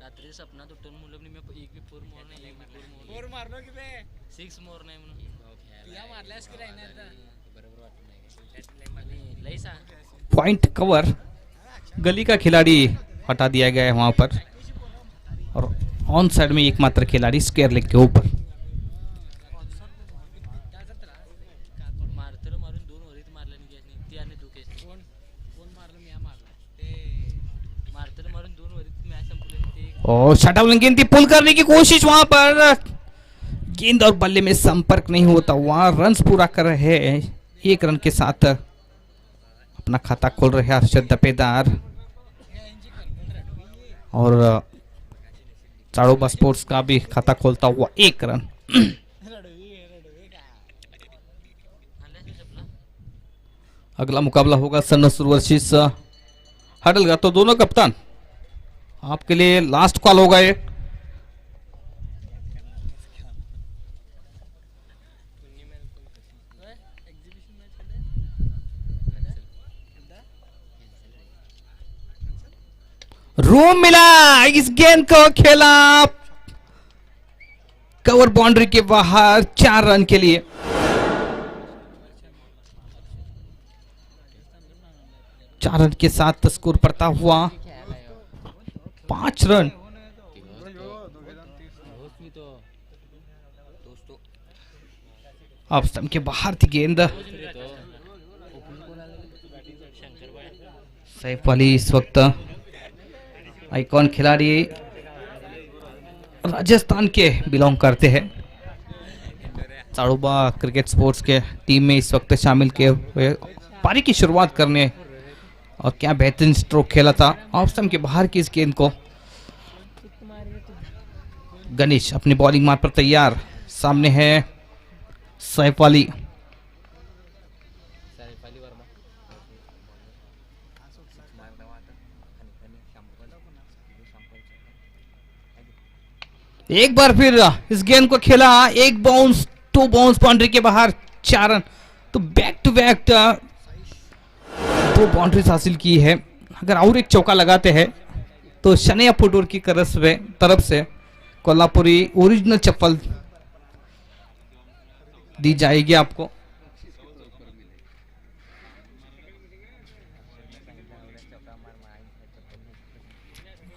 रात्री सपना तो टन मुलं मी एक भी फोर मोर नाही, एक भी फोर मारलो की बे 6 मोर नाही म्हणून तुला मारल्यास की नाही आता बरोबर वाटत नाही लई सांग। पॉइंट कवर गली का खिलाड़ी हटा दिया गया है वहां पर, और ऑन साइड में एकमात्र खिलाड़ी स्क्वायर लेग के ऊपर। और शटडाउन गेंद पुल करने की कोशिश, वहां पर गेंद और बल्ले में संपर्क नहीं होता, वहां रन्स पूरा कर रहे हैं। 1 रन के साथ अपना खाता खोल रहे हैं हर्षद दपेदार। और चाड़ोबा स्पोर्ट्स का भी खाता खोलता हुआ 1 रन। अगला मुकाबला होगा सन्नसुर वर्सेस हडल का। तो दोनों कप्तान आपके लिए लास्ट कॉल होगा ये। रूम मिला, इस गेंद को खेला कवर बाउंड्री के बाहर 4 रन के लिए। चार रन के साथ स्कोर बढ़ता हुआ 5 रन। अब स्टंप के बाहर थी गेंद। सैफ अली इस वक्त आइकॉन खिलाड़ी राजस्थान के बिलोंग करते हैं। चाड़ोबा क्रिकेट स्पोर्ट्स के टीम में इस वक्त शामिल किए हुए पारी की शुरुआत करने, और क्या बेहतरीन स्ट्रोक खेला था। ऑफ स्टंप के बाहर की इस गेंद को गणेश अपनी बॉलिंग मार्ग पर तैयार। सामने है सैफ अली। एक बार फिर इस गेंद को खेला, 1 बाउंस 2 बाउंस बाउंड्री के बाहर 4 रन। तो बैक टू बैक 2 बाउंड्रीज हासिल की है। अगर और एक चौका लगाते हैं तो शनैया फुटबॉल की तरफ से कोल्हापुरी ओरिजिनल चप्पल दी जाएगी आपको।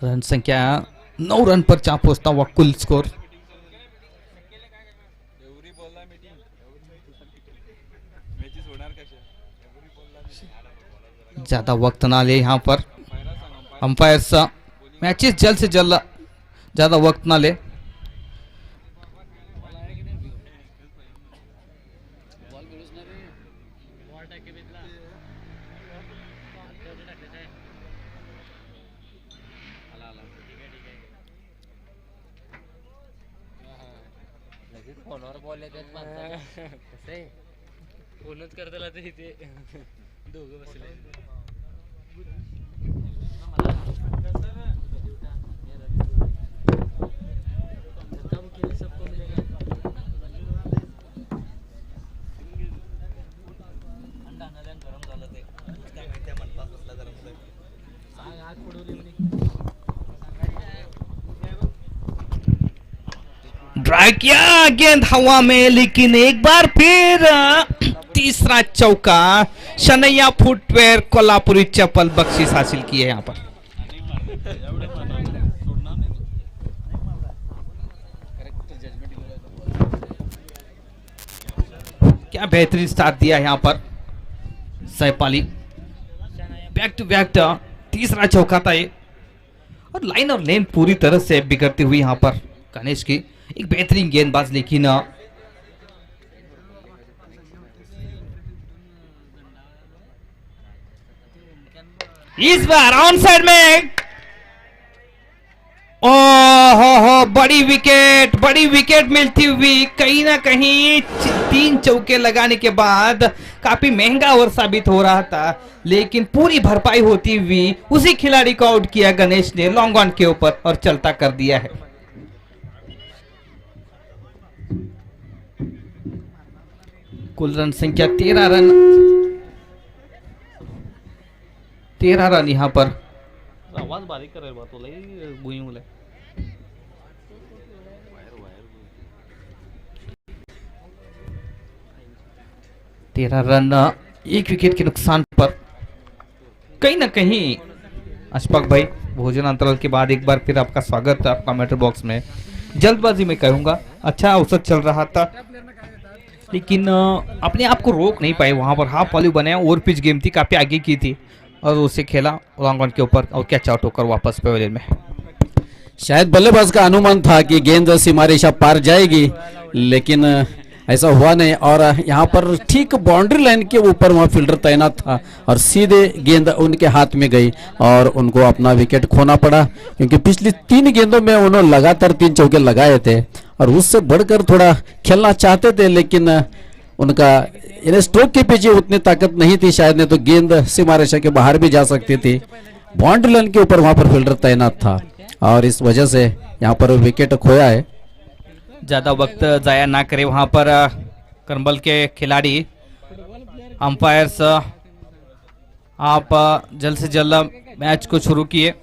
रन संख्या 9 रन पर जा पहुंचता हुआ कुल स्कोर। ज्यादा वक्त ना ले यहाँ पर अंपायर्स, मैचेस जल्द से जल्द, ज्यादा वक्त ना ले। फोनवर बॉल येतात माणसाला कसं आहे फोनच करताला तर इथे दोघं बसले काम केले सबको मिलेगा अंडा नद्यान गरम झालं ते काय माहिती म्हणतात कसला गरम झालं सांग आग पडवली म्हणे ड्राइव किया, गेंद हवा में, लेकिन एक बार फिर तीसरा चौका। शनैया फुटवेयर कोल्हापुरी चप्पल बख्शीश हासिल की है यहाँ पर। क्या बेहतरीन स्टार्ट दिया यहाँ पर Saif Ali. Back to back तीसरा चौका था ये, और लाइन और लेन पूरी तरह से बिगड़ती हुई यहाँ पर गणेश की। एक बेहतरीन गेंदबाज, लेकिन इस बार ऑन साइड में हो बड़ी विकेट मिलती हुई। कहीं ना कहीं 3 चौके लगाने के बाद काफी महंगा ओवर साबित हो रहा था, लेकिन पूरी भरपाई होती हुई उसी खिलाड़ी को आउट किया गणेश ने लॉन्ग ऑन के ऊपर और चलता कर दिया है। कुल रन संख्या 13 रन यहाँ पर। आवाज बारीक कर रहे तो लई मुले 13 रन 1 विकेट के नुकसान पर। कहीं ना कहीं अशफाक भाई, भोजन अंतराल के बाद एक बार फिर आपका स्वागत है कमेंट बॉक्स में। जल्दबाजी में कहूंगा, अच्छा अवसर चल रहा था, लेकिन अपने आप को रोक नहीं पाए। वहां पर हाफ वॉल्यू बनाया, ओवर पिच गेम थी, काफी आगे की थी, और उसे खेला लॉन्ग ऑन के ऊपर और कैच आउट होकर वापस पवेलियन में। शायद बल्लेबाज का अनुमान था कि गेंद सीमा रेखा पार जाएगी, लेकिन ऐसा हुआ नहीं। और यहाँ पर ठीक बाउंड्री लाइन के ऊपर वहाँ फील्डर तैनात था और सीधे गेंद उनके हाथ में गई और उनको अपना विकेट खोना पड़ा, क्योंकि पिछली 3 गेंदों में उन्होंने लगातार 3 चौके लगाए थे और उससे बढ़कर थोड़ा खेलना चाहते थे, लेकिन उनका इन्हें स्ट्रोक के पीछे उतनी ताकत नहीं थी शायद, नहीं तो गेंद सीमा रेखा के बाहर भी जा सकती थी। बाउंड्री लाइन के ऊपर वहाँ पर फील्डर तैनात था और इस वजह से यहाँ पर विकेट खोया है। ज्यादा वक्त जाया ना करे वहां पर करंबल के खिलाड़ी। अंपायर्स आप जल्द से जल्द मैच को शुरू किए।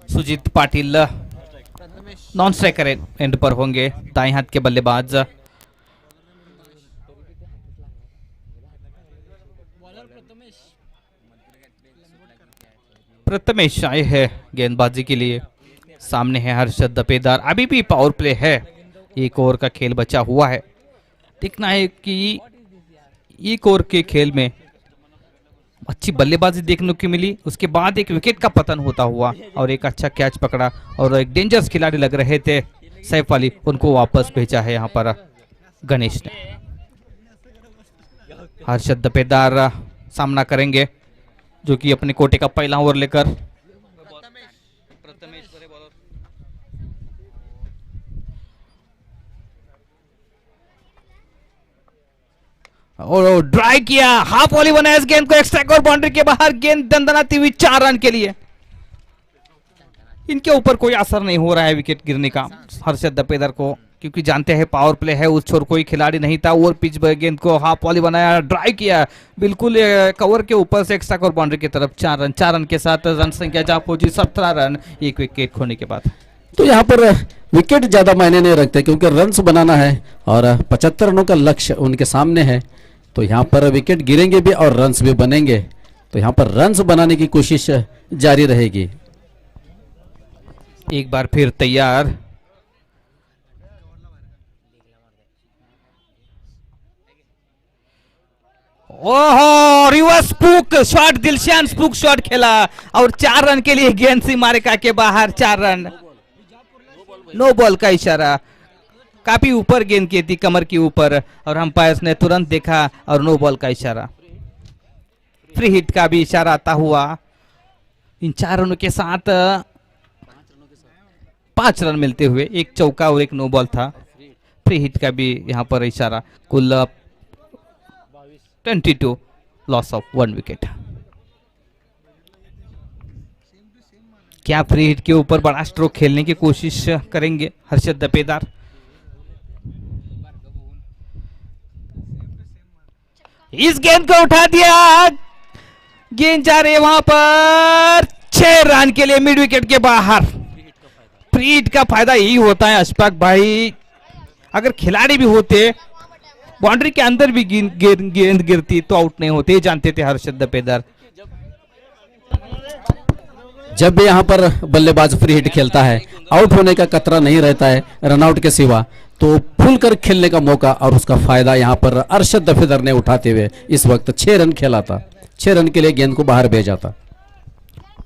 Sujit Patil non striker end पर होंगे, दाएं हाथ के बल्लेबाज। प्रथमेश आए हैं गेंदबाजी के लिए, सामने है हर्षद दपेदार। अभी भी पावर प्ले है, 1 ओवर का खेल बचा हुआ है। देखना है कि 1 ओवर के खेल में अच्छी बल्लेबाजी देखने को मिली, उसके बाद एक विकेट का पतन होता हुआ और एक अच्छा कैच पकड़ा और एक डेंजरस खिलाड़ी लग रहे थे सैफ अली, उनको वापस भेजा है यहाँ पर गणेश ने। हर्षद दपेदार सामना करेंगे, जो कि अपने कोटे का पहला ओवर लेकर। और ड्राई किया, हाफ वॉली बनाया इस गेंद को, एक्स्ट्रा और बाउंड्री के बाहर गेंद दंदनाती हुई 4 रन के लिए। इनके ऊपर कोई असर नहीं हो रहा है विकेट गिरने का हर्षद दपेदार को, क्योंकि जानते हैं पावर प्ले है, उस छोर कोई खिलाड़ी नहीं था। ओवर पिच गेंद को हाफ वॉली बनाया, ड्राई किया, बिल्कुल कवर के ऊपर से एक्स्ट्रा और बाउंड्री की तरफ 4 रन के साथ रन संख्या जा पहुंची 17 रन 1 विकेट खोने के बाद। तो यहाँ पर विकेट ज्यादा मायने नहीं रखते, क्योंकि रन्स बनाना है और 75 रनों का लक्ष्य उनके सामने है। तो यहाँ पर विकेट गिरेंगे भी और रन्स भी बनेंगे, तो यहाँ पर रन्स बनाने की कोशिश जारी रहेगी। एक बार फिर तैयार, ओहो reverse spook shot, Dilshan spook shot खेला और 4 रन के लिए गेंद सीमा रेखा के बाहर 4 रन। नो बॉल का इशारा, काफी ऊपर गेंद की थी, कमर के ऊपर, और अंपायर्स ने तुरंत देखा और नो बॉल का इशारा। फ्री हिट का भी इशारा आता हुआ। इन 4 रनों के साथ 5 रन मिलते हुए, 1 चौका और 1 नो बॉल था। फ्री हिट का भी यहाँ पर इशारा। कुल 22, लॉस ऑफ 1 विकेट। क्या फ्री हिट के ऊपर बड़ा स्ट्रोक खेलने की कोशिश करेंगे हर्षद दपेदार? इस गेंद को उठा दिया, गेंद जा रही है वहां पर 6 रन के लिए मिड विकेट के बाहर। फ्री हिट का फायदा यही होता है अशफाक भाई, अगर खिलाड़ी भी होते बाउंड्री के अंदर भी गेंद गिरती तो आउट नहीं होते, जानते थे हर्षद दपेदार। जब भी यहाँ पर बल्लेबाज फ्री हिट खेलता है, आउट होने का खतरा नहीं रहता है रनआउट के सिवा, तो खुलकर खेलने का मौका और उसका फायदा यहाँ पर अरशद दफेदार ने उठाते हुए इस वक्त 6 रन खेला था। 6 रन के लिए गेंद को बाहर भेजा था।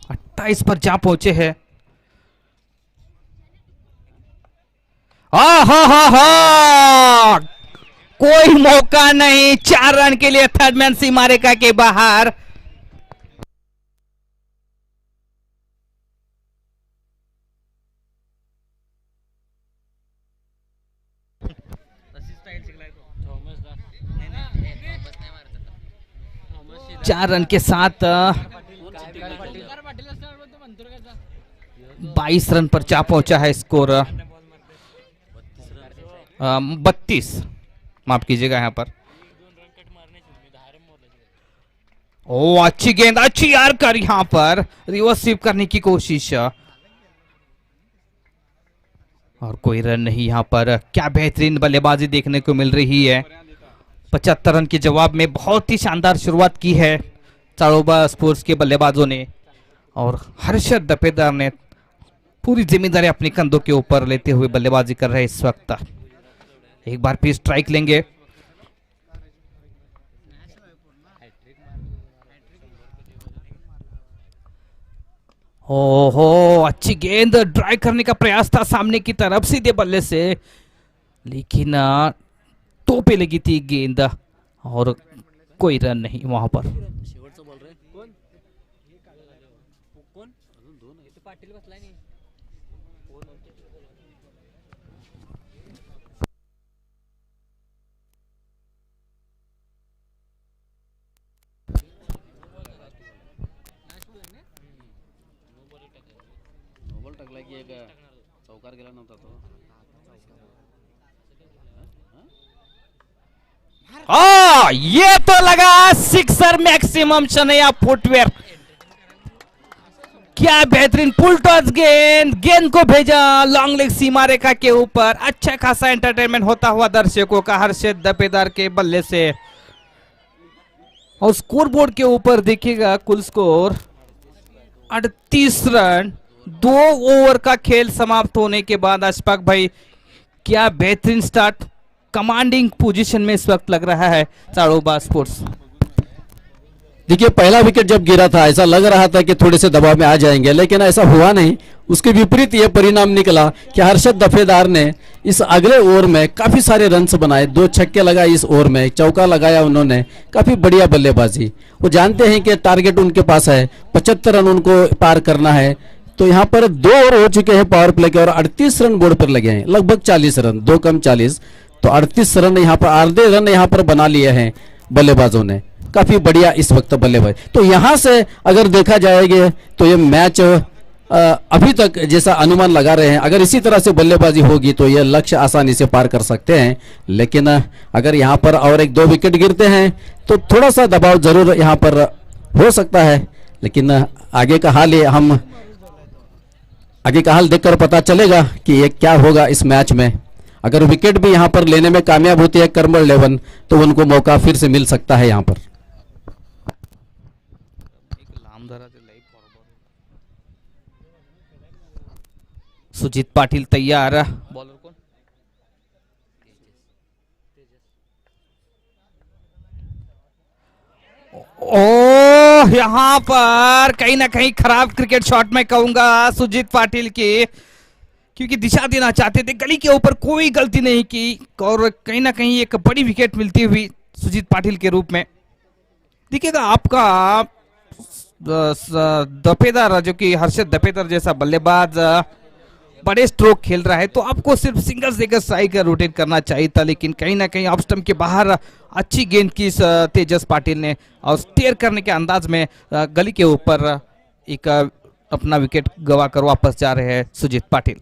28 पर जा पहुंचे हैं। हा कोई मौका नहीं, 4 रन के लिए थर्ड मैन सीमा रेखा के बाहर। चार रन के साथ 22 रन पर जा पहुंचा है स्कोर। 32, माफ कीजिएगा यहाँ पर। ओ अच्छी गेंद, अच्छी यार कर यहाँ पर रिवर्स स्वीप करने की कोशिश और कोई रन नहीं यहाँ पर। क्या बेहतरीन बल्लेबाजी देखने को मिल रही है। 75 रन के जवाब में बहुत ही शानदार शुरुआत की है चारोबा स्पोर्ट्स के बल्लेबाजों ने, और हर्षद दफेदार ने पूरी जिम्मेदारी अपने कंधों के ऊपर लेते हुए बल्लेबाजी कर रहे इस वक्त। एक बार फिर स्ट्राइक लेंगे। ओहो, अच्छी गेंद, ड्राइव करने का प्रयास था सामने की तरफ सीधे बल्ले से, लेकिन टो पे लगी थी गेंद और कोई रन नहीं वहां पर। शेवटचं बॉल रे. कोण अजून दोन आहे. पाटील बसलाय नाही. बॉल टाकला की एक चौकार गेला नव्हता तो. ये तो लगा सिक्सर मैक्सिमम शनैया फुटवेयर। क्या बेहतरीन पुल टॉस गेंद, गेंद को भेजा लॉन्ग लेग सीमा रेखा के ऊपर। अच्छा खासा एंटरटेनमेंट होता हुआ दर्शकों का हर्षित दपेदार के बल्ले से। और स्कोर बोर्ड के ऊपर देखिएगा कुल स्कोर 38 रन। 2 ओवर का खेल समाप्त होने के बाद अशफाक भाई, क्या बेहतरीन स्टार्ट, कमांडिंग पोजीशन में इस वक्त लग रहा है चाड़ोबा स्पोर्ट्स। देखिए पहला विकेट जब गिरा था ऐसा लग रहा था कि थोड़े से दबाव में आ जाएंगे, लेकिन ऐसा हुआ नहीं। उसके विपरीत यह परिणाम निकला कि हर्षद दफेदार ने इस अगले ओवर में काफी सारे रन्स बनाए। 2 छक्के लगाए इस ओवर में, चौका लगाया उन्होंने, काफी बढ़िया बल्लेबाजी। वो जानते हैं कि टारगेट उनके पास है, 75 रन उनको पार करना है। तो यहाँ पर 2 ओवर हो चुके हैं पावर प्ले के और 38 रन बोर्ड पर लगे हैं, लगभग 40 रन, 2 कम 40, तो 38 रन यहाँ पर, आधे रन यहाँ पर बना लिए हैं बल्लेबाजों ने। काफी बढ़िया इस वक्त बल्लेबाज। तो यहां से अगर देखा जाएगा तो ये मैच अभी तक जैसा अनुमान लगा रहे हैं, अगर इसी तरह से बल्लेबाजी होगी तो ये लक्ष्य आसानी से पार कर सकते हैं। लेकिन अगर यहां पर और 1-2 विकेट गिरते हैं तो थोड़ा सा दबाव जरूर यहां पर हो सकता है। लेकिन आगे का हाल देखकर पता चलेगा कि ये क्या होगा इस मैच में। अगर विकेट भी यहां पर लेने में कामयाब होती है करमल 11 तो उनको मौका फिर से मिल सकता है यहां पर। सुजीत पाटिल तैयार, बॉलर कौन? ओ, यहां पर कहीं ना कहीं खराब क्रिकेट शॉट मैं कहूंगा सुजीत पाटिल की, क्योंकि दिशा देना चाहते थे, गली के ऊपर कोई गलती नहीं की और कहीं ना कहीं एक बड़ी विकेट मिलती हुई सुजीत पाटिल के रूप में। देखिएगा आपका दपेदार, जो कि हर्षद दपेदार जैसा बल्लेबाज बड़े स्ट्रोक खेल रहा है, तो आपको सिर्फ सिंगल से स्ट्राइक रोटेट करना चाहिए था। लेकिन कहीं ना कहीं ऑफ स्टंप के बाहर अच्छी गेंद की तेजस पाटिल ने, और स्टेयर करने के अंदाज में गली के ऊपर एक अपना विकेट गवा कर वापस जा रहे हैं सुजीत पाटिल।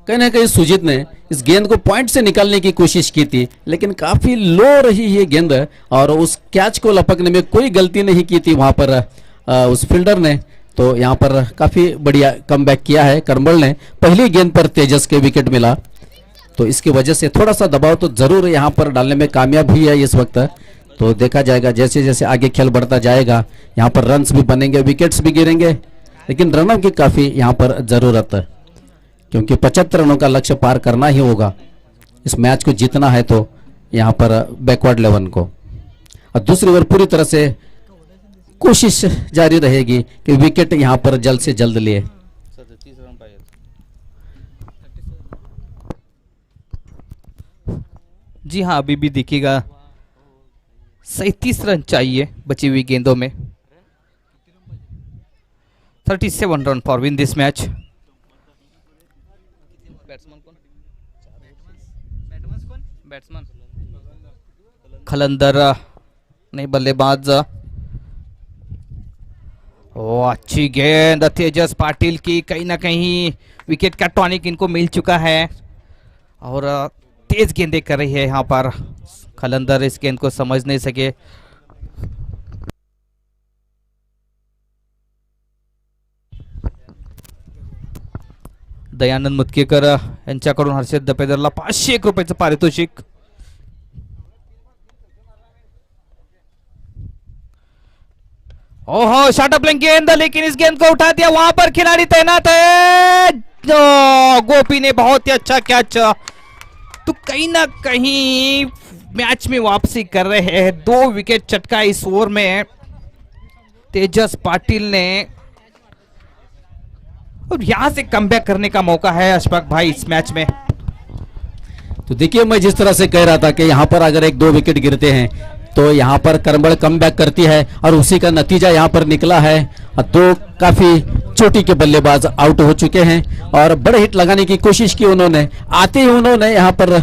कहीं ना कहीं सुजीत ने इस गेंद को पॉइंट से निकालने की कोशिश की थी, लेकिन काफी लो रही ये गेंद और उस कैच को लपकने में कोई गलती नहीं की थी वहां पर उस फील्डर ने। तो यहां पर काफी बढ़िया कमबैक किया है करमल ने। पहली गेंद पर तेजस के विकेट मिला, तो इसकी वजह से थोड़ा सा दबाव तो जरूर यहां पर डालने में कामयाब हुई है इस वक्त। तो देखा जाएगा जैसे जैसे आगे खेल बढ़ता जाएगा, यहाँ पर रन्स भी बनेंगे, विकेट्स भी गिरेंगे, लेकिन रनों की काफी यहाँ पर जरूरत है, क्योंकि 75 रनों का लक्ष्य पार करना ही होगा। इस मैच को जीतना है तो यहाँ पर बैकवर्ड 11 को, और दूसरी ओर पूरी तरह से कोशिश जारी रहेगी कि विकेट यहाँ पर जल्द से जल्द लिए। जी हाँ, अभी भी देखिएगा 37 रन चाहिए बची हुई गेंदों में। 37 run for win this match. Batsman खलंदर नहीं, बल्लेबाज। ओ, अच्छी गेंद तेजस पाटिल की, कहीं ना कहीं विकेट का टॉनिक इनको मिल चुका है और तेज गेंदें कर रही है यहाँ पर खलंदर। इस गेंद को समझ नहीं सके। दयानंद मुतकेकर यांच्याकडून हर्षद दपेदारला 501 रुपयाचं पारितोषिक। ओहो, शॉट अप गेंद, लेकिन इस गेंद को उठा दिया, वहां पर खिलाड़ी तैनात है। गोपी ने बहुत ही अच्छा कैच। तो कहीं ना कहीं मैच में वापसी कर रहे हैं, 2 विकेट चटका इस ओवर में। तेजस पाटिल ने, और यहां से कमबैक करने का मौका है अशफाक भाई इस मैच में। तो देखिए, मैं जिस तरह से कह रहा था कि यहाँ पर अगर 1-2 विकेट गिरते हैं तो यहाँ पर करमबड़ कमबैक करती है और उसी का नतीजा यहाँ पर निकला है। 2 काफी चोटी के बल्लेबाज आउट हो चुके हैं और बड़े हिट लगाने की कोशिश की उन्होंने। आते ही उन्होंने यहाँ पर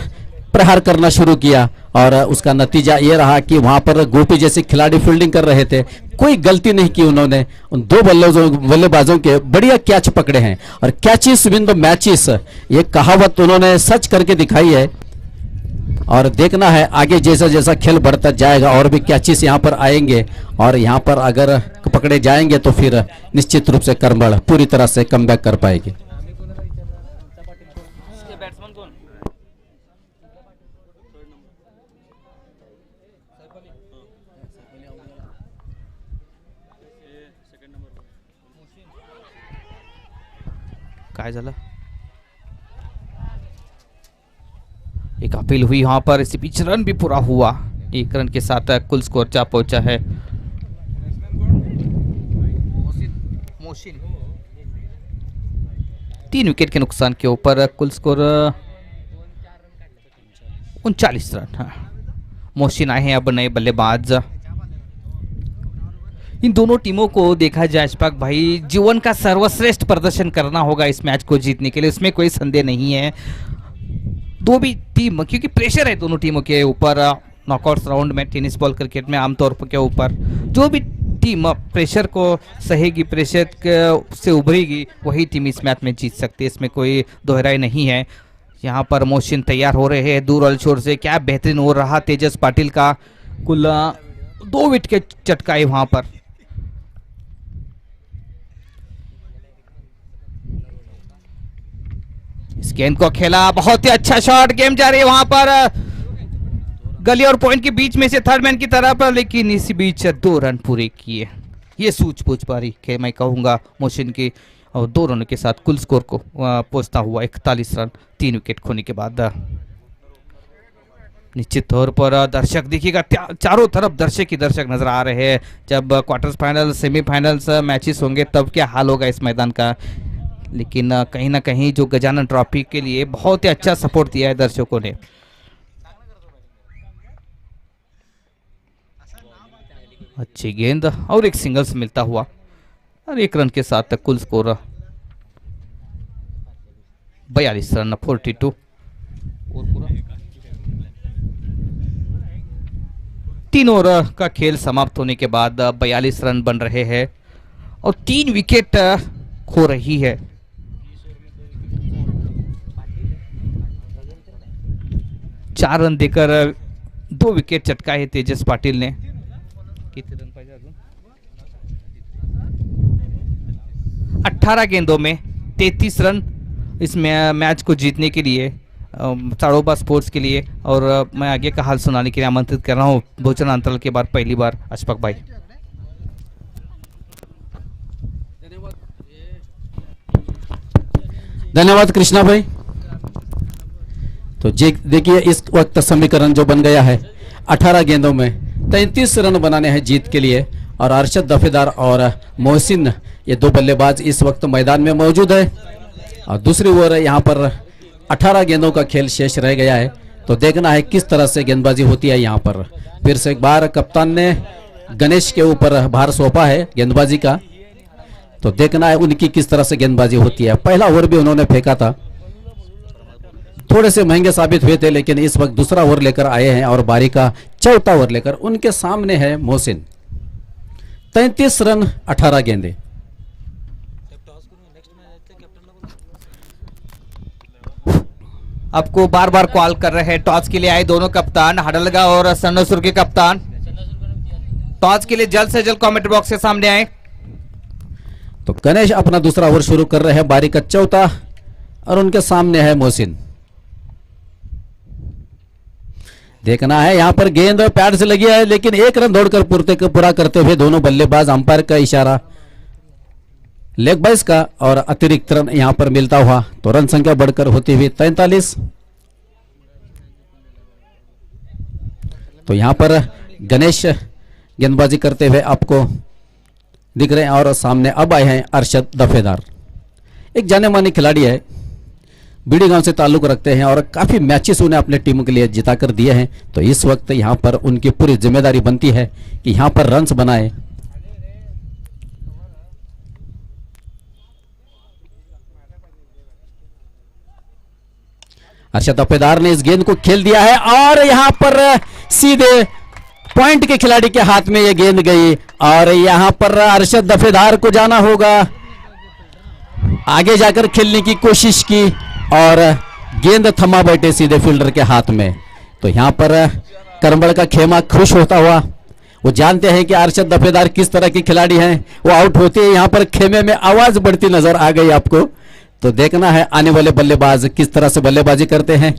प्रहार करना शुरू किया और उसका नतीजा ये रहा कि वहां पर गोपी जैसे खिलाड़ी फील्डिंग कर रहे थे, कोई गलती नहीं की उन्होंने। उन 2 बल्लेबाजों के बढ़िया कैच पकड़े हैं और कैचेस विन द मैचेस, ये कहावत उन्होंने सच करके दिखाई है। और देखना है आगे जैसा जैसा खेल बढ़ता जाएगा और भी कैचेस यहाँ पर आएंगे और यहाँ पर अगर पकड़े जाएंगे तो फिर निश्चित रूप से करमबड़ पूरी तरह से कमबैक कर पाएगी। काय झालं, एक अपील हुई वहां पर, इसी बीच रन भी पूरा हुआ। 1 रन के साथ कुल स्कोर जा पहुंचा है। मोहसिन 3 विकेट के नुकसान के ऊपर कुल स्कोर 39 रन। हाँ, मोहसिन आए हैं अब नए बल्लेबाज। इन दोनों टीमों को देखा जाए अशफाक भाई, जीवन का सर्वश्रेष्ठ प्रदर्शन करना होगा इस मैच को जीतने के लिए, इसमें कोई संदेह नहीं है। दो भी टीम, क्योंकि प्रेशर है दोनों टीमों के ऊपर नॉकआउट राउंड में, टेनिस बॉल क्रिकेट में आमतौर पर के ऊपर जो भी टीम प्रेशर को सहेगी, प्रेशर से उभरेगी, वही टीम इस मैच में जीत सकती है, इसमें कोई दोहराई नहीं है। यहाँ पर मोहसिन तैयार हो रहे हैं दूर छोर से, क्या बेहतरीन हो रहा तेजस पाटिल का, कुल 2 विकेट चटकाए वहां पर। इस गेंद को खेला, बहुत ही अच्छा शॉट, गेम जा रही है वहां पर गली और पॉइंट के बीच में से थर्ड मैन की तरफ, लेकिन इसी बीच 2 रन पूरे किए। ये सूझबूझ पारी के मैं कहूंगा मोहसिन की, और 2 रनों के साथ कुल स्कोर को पहुंचता हुआ 41 रन 3 विकेट खोने के बाद। निश्चित तौर पर दर्शक देखिएगा, चारों तरफ दर्शक ही दर्शक नजर आ रहे हैं। जब क्वार्टर फाइनल सेमीफाइनल्स मैचेस होंगे तब क्या हाल होगा इस मैदान का, लेकिन कहीं ना कहीं जो गजानन ट्रॉफी के लिए बहुत ही अच्छा सपोर्ट दिया है दर्शकों ने। अच्छी गेंद और एक सिंगल्स मिलता हुआ और 1 रन के साथ कुल स्कोर 42 रन 42। और पूरा 3 ओवर का खेल समाप्त होने के बाद 42 रन बन रहे हैं और 3 विकेट खो रही है। 4 रन देकर 2 विकेट चटकाए है तेजस पाटिल ने। कितने रन पाए अजून? 18 गेंदों में 33 रन इस मैच को जीतने के लिए चाड़ोबा स्पोर्ट्स के लिए। और मैं आगे का हाल सुनाने के लिए आमंत्रित कर रहा हूँ भोजन अंतराल के बाद पहली बार अशफाक भाई। धन्यवाद कृष्णा भाई। तो देखिए इस वक्त समीकरण जो बन गया है, 18 गेंदों में 33 रन बनाने हैं जीत के लिए और अरशद दफेदार और मोहसिन, ये 2 बल्लेबाज इस वक्त मैदान में मौजूद है। और दूसरी ओर यहाँ पर 18 गेंदों का खेल शेष रह गया है, तो देखना है किस तरह से गेंदबाजी होती है। यहाँ पर फिर से एक बार कप्तान ने गणेश के ऊपर भार सौंपा है गेंदबाजी का, तो देखना है उनकी किस तरह से गेंदबाजी होती है। पहला ओवर भी उन्होंने फेंका था, थोड़े से महंगे साबित हुए थे, लेकिन इस वक्त दूसरा ओवर लेकर आए हैं और बारी का चौथा ओवर लेकर उनके सामने है मोहसिन। 33 रन 18 गेंदे। आपको बार बार कॉल कर रहे हैं, टॉस के लिए आए दोनों कप्तान हडलगा और सन्नोसुर के कप्तान। टॉस के लिए जल्द से जल्द कमेंट बॉक्स के सामने आए। तो गणेश अपना दूसरा ओवर शुरू कर रहे हैं, बारी का चौथा, और उनके सामने है मोहसिन। देखना है यहाँ पर गेंद पैड से लगी है, लेकिन 1 रन दौड़कर पूरा करते हुए दोनों बल्लेबाज, अंपायर का इशारा लेग बाइस का और अतिरिक्त रन यहाँ पर मिलता हुआ, तो रन संख्या बढ़कर होती हुई 43। तो यहाँ पर गणेश गेंदबाजी करते हुए आपको दिख रहे हैं और सामने अब आए हैं अरशद दफेदार, एक जाने माने खिलाड़ी है, बीड़ी गांव से ताल्लुक रखते हैं और काफी मैचेस उन्हें अपने टीम के लिए जिता कर दिए हैं। तो इस वक्त यहां पर उनकी पूरी जिम्मेदारी बनती है कि यहां पर रन्स बनाए। अरशद दफेदार ने इस गेंद को खेल दिया है और यहां पर सीधे पॉइंट के खिलाड़ी के हाथ में यह गेंद गई और यहां पर अरशद दफेदार को जाना होगा, आगे जाकर खेलने की कोशिश की और गेंद थमा बैठे सीधे फील्डर के हाथ में। तो यहां पर करमबड़ का खेमा खुश होता हुआ, वो जानते हैं कि अरशद दफेदार किस तरह के खिलाड़ी हैं, वो आउट होते हैं। यहां पर खेमे में आवाज बढ़ती नजर आ गई आपको। तो देखना है आने वाले बल्लेबाज किस तरह से बल्लेबाजी करते हैं।